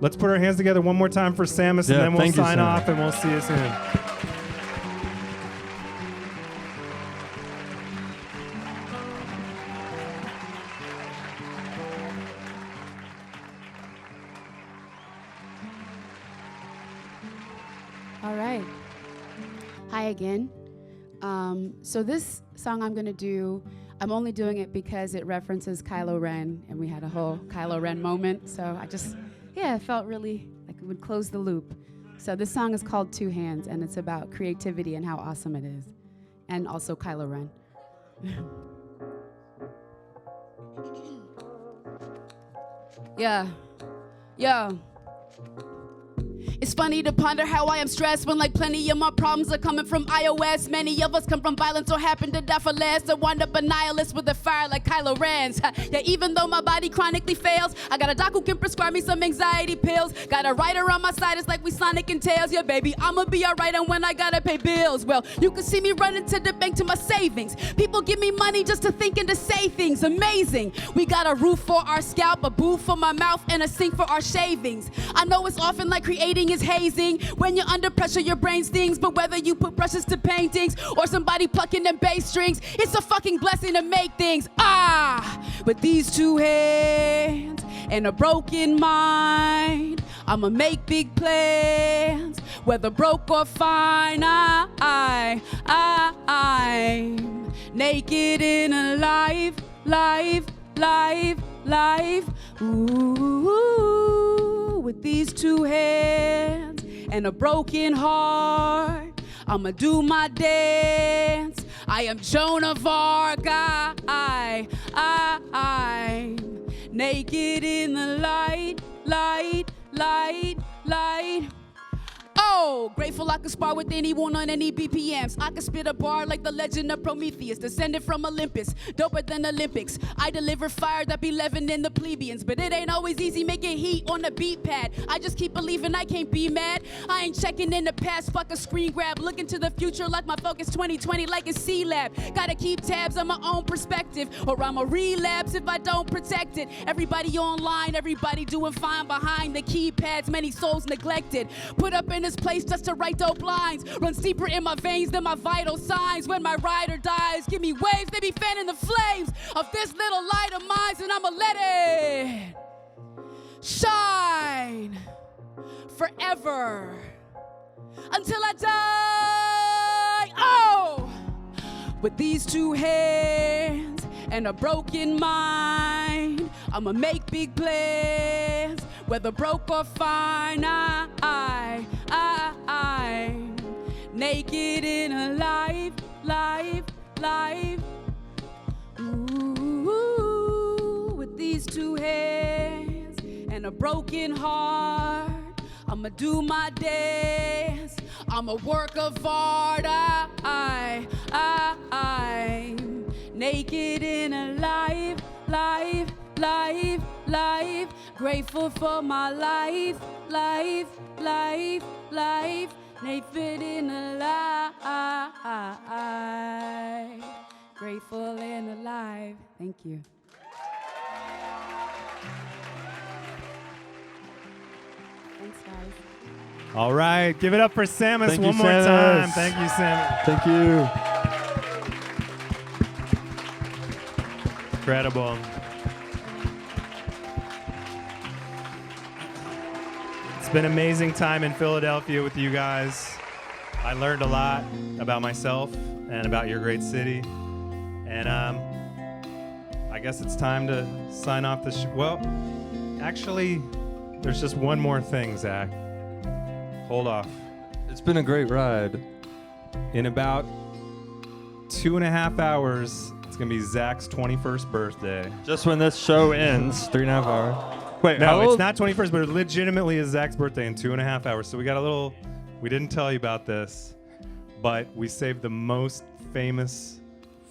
Let's put our hands together one more time for Samus, and then we'll sign off, and we'll see you soon.
All right. Hi again. So this song I'm going to do, I'm only doing it because it references Kylo Ren, and we had a whole Kylo Ren moment. So I felt really like it would close the loop. So this song is called Two Hands, and it's about creativity and how awesome it is, and also Kylo Ren. Yeah. It's funny to ponder how I am stressed when like plenty of my problems are coming from iOS. Many of us come from violence or happen to die for less, or wind up a nihilist with a fire like Kylo Ren's. Yeah, even though my body chronically fails, I got a doc who can prescribe me some anxiety pills. Got a writer on my side, it's like we Sonic and Tails. Yeah, baby, I'ma be alright, and when I gotta pay bills, well, you can see me running to the bank to my savings. People give me money just to think and to say things. Amazing. We got a roof for our scalp, a booth for my mouth, and a sink for our shavings. I know it's often like creating is hazing. When you're under pressure, your brain stings. But whether you put brushes to paintings or somebody plucking them bass strings, it's a fucking blessing to make things. With these two hands and a broken mind, I'ma make big plans, whether broke or fine. I'm naked and alive, life. Ooh, with these two hands and a broken heart, I'ma do my dance. I am Joan of Arc. I'm naked in the light. Oh, grateful I could spar with anyone on any BPMs. I could spit a bar like the legend of Prometheus, descended from Olympus, doper than Olympics. I deliver fire that be leavening the plebeians, but it ain't always easy making heat on the beat pad. I just keep believing I can't be mad. I ain't checking in the past, fuck a screen grab. Looking to the future like my focus 2020 like a C-Lab. Gotta keep tabs on my own perspective, or I'ma relapse if I don't protect it. Everybody online, everybody doing fine behind the keypads, many souls neglected. Put up in this place just to write dope lines. Runs deeper in my veins than my vital signs. When my rider dies, give me waves, they be fanning the flames of this little light of mine, and I'ma let it shine forever until I die. Oh, with these two hands and a broken mind, I'ma make big plans, whether broke or fine. I'm naked in a life. Ooh, with these two hands and a broken heart, I'ma do my dance. I'm a work of art. I'm naked in a life. life. Grateful for my life, life, life, life. Nathan in alive. Grateful and alive. Thank you. Thanks, guys.
All right, give it up for Samus
Thank you,
one more
Samus.
time. Thank you, Samus.
Thank you.
Incredible. It's been an amazing time in Philadelphia with you guys. I learned a lot about myself and about your great city. And I guess it's time to sign off the show. Well, actually, there's just one more thing, Zach. Hold off.
It's been a great ride.
In about 2.5 hours, it's going to be Zach's 21st birthday.
Just when this show ends, 3.5 hours. Wait, how
No, it's
old?
not 21st, but it legitimately is Zach's birthday in 2.5 hours. So we got a little, we didn't tell you about this, but we saved the most famous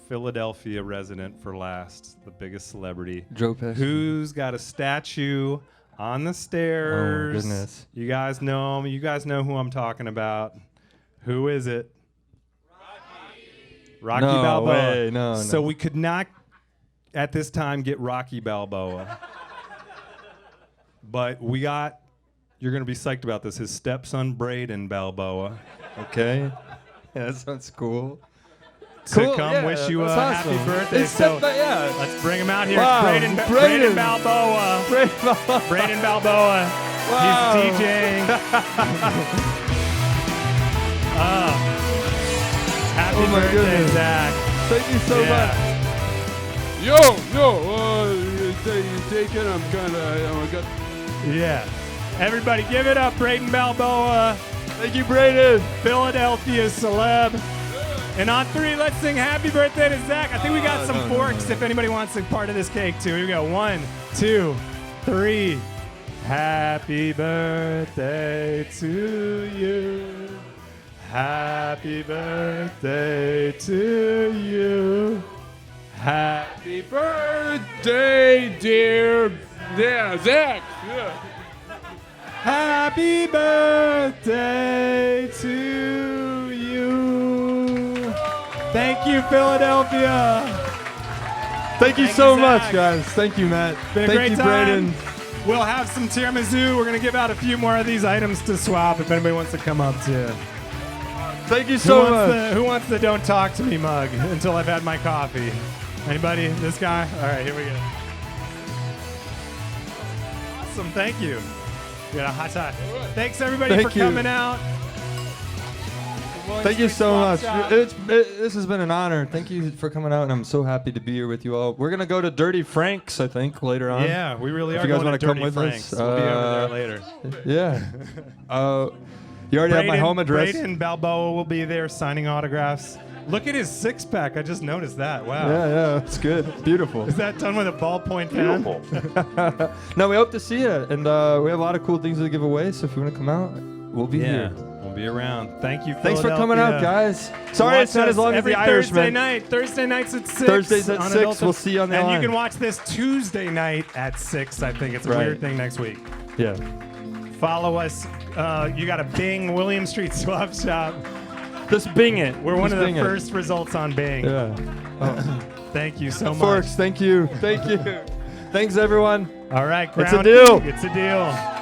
Philadelphia resident for last, the biggest celebrity.
Joe Pesci.
Who's got a statue on the stairs.
Oh, my goodness.
You guys know him. You guys know who I'm talking about. Who is it? Rocky
No
Balboa.
way, no,
So
no.
we could not, at this time, get Rocky Balboa. But we got, you're going to be psyched about this, his stepson, Braden Balboa.
Okay. Yeah, that sounds cool.
To
Cool,
come
yeah,
wish you a
that's
happy
awesome.
birthday.
It's
So
yeah.
let's bring him out here.
Wow,
Braden
Braden.
Balboa.
Braden Balboa.
Braden Balboa.
Wow.
He's DJing. Happy
Oh my
birthday,
goodness.
Zach.
Thank you so
much.
You take it. I'm kind of. I got.
Yeah. Everybody give it up, Braden Balboa.
Thank you, Braden.
Philadelphia celeb. And on 3, let's sing happy birthday to Zach. I think we got some forks if anybody wants a part of this cake too. Here we go. 1, 2, 3. Happy birthday to you. Happy birthday to you. Happy
Birthday, dear. Yeah, Zach. Yeah.
Happy birthday to you. Thank you, Philadelphia.
Thank you so much, guys. Thank you, Matt.
Been a
Thank
great
you,
time.
Braden.
We'll have some tiramisu. We're going to give out a few more of these items to swap if anybody wants to come up to.
Thank you so much.
Who wants the don't talk to me mug until I've had my coffee? Anybody? This guy? All right, here we go. Awesome. Thank you. We got a hot tie. Thanks, everybody,
Thank
for
you.
coming out.
Thank you so
Swap
much.
Shop.
This has been an honor. Thank you for coming out, and I'm so happy to be here with you all. We're gonna go to Dirty Frank's, I think, later on.
Yeah, we really
if
are
you guys
going
wanna
to
come
Dirty
with
Frank's.
us,
We'll be over there later.
Yeah. You already have my home address.
Braden Balboa will be there signing autographs. Look at his six-pack. I just noticed that. Wow.
Yeah, it's good. Beautiful.
Is that done with a ballpoint pen?
No, we hope to see you, and we have a lot of cool things to give away. So if you want to come out, we'll be here.
We'll be around. Thank you,
Thanks for coming out,
Philadelphia.
guys. Sorry
Watch
it's not
us
as long as
every
the Irishman.
Thursday nights at 6.
Thursdays at
on
6.
Adult
We'll see you on the
And
line.
you can watch this Tuesday night at 6, I think. It's a
Right.
weird thing next week.
Yeah.
Follow us. You got to Bing William Street Swap Shop.
Just Bing it.
We're one
Just
of the
Bing it.
first results on Bing.
Yeah.
Thank you so much.
Forks, thank you. Thank you. Thanks, everyone.
All right,
It's a
Ground
deal.
It's a deal.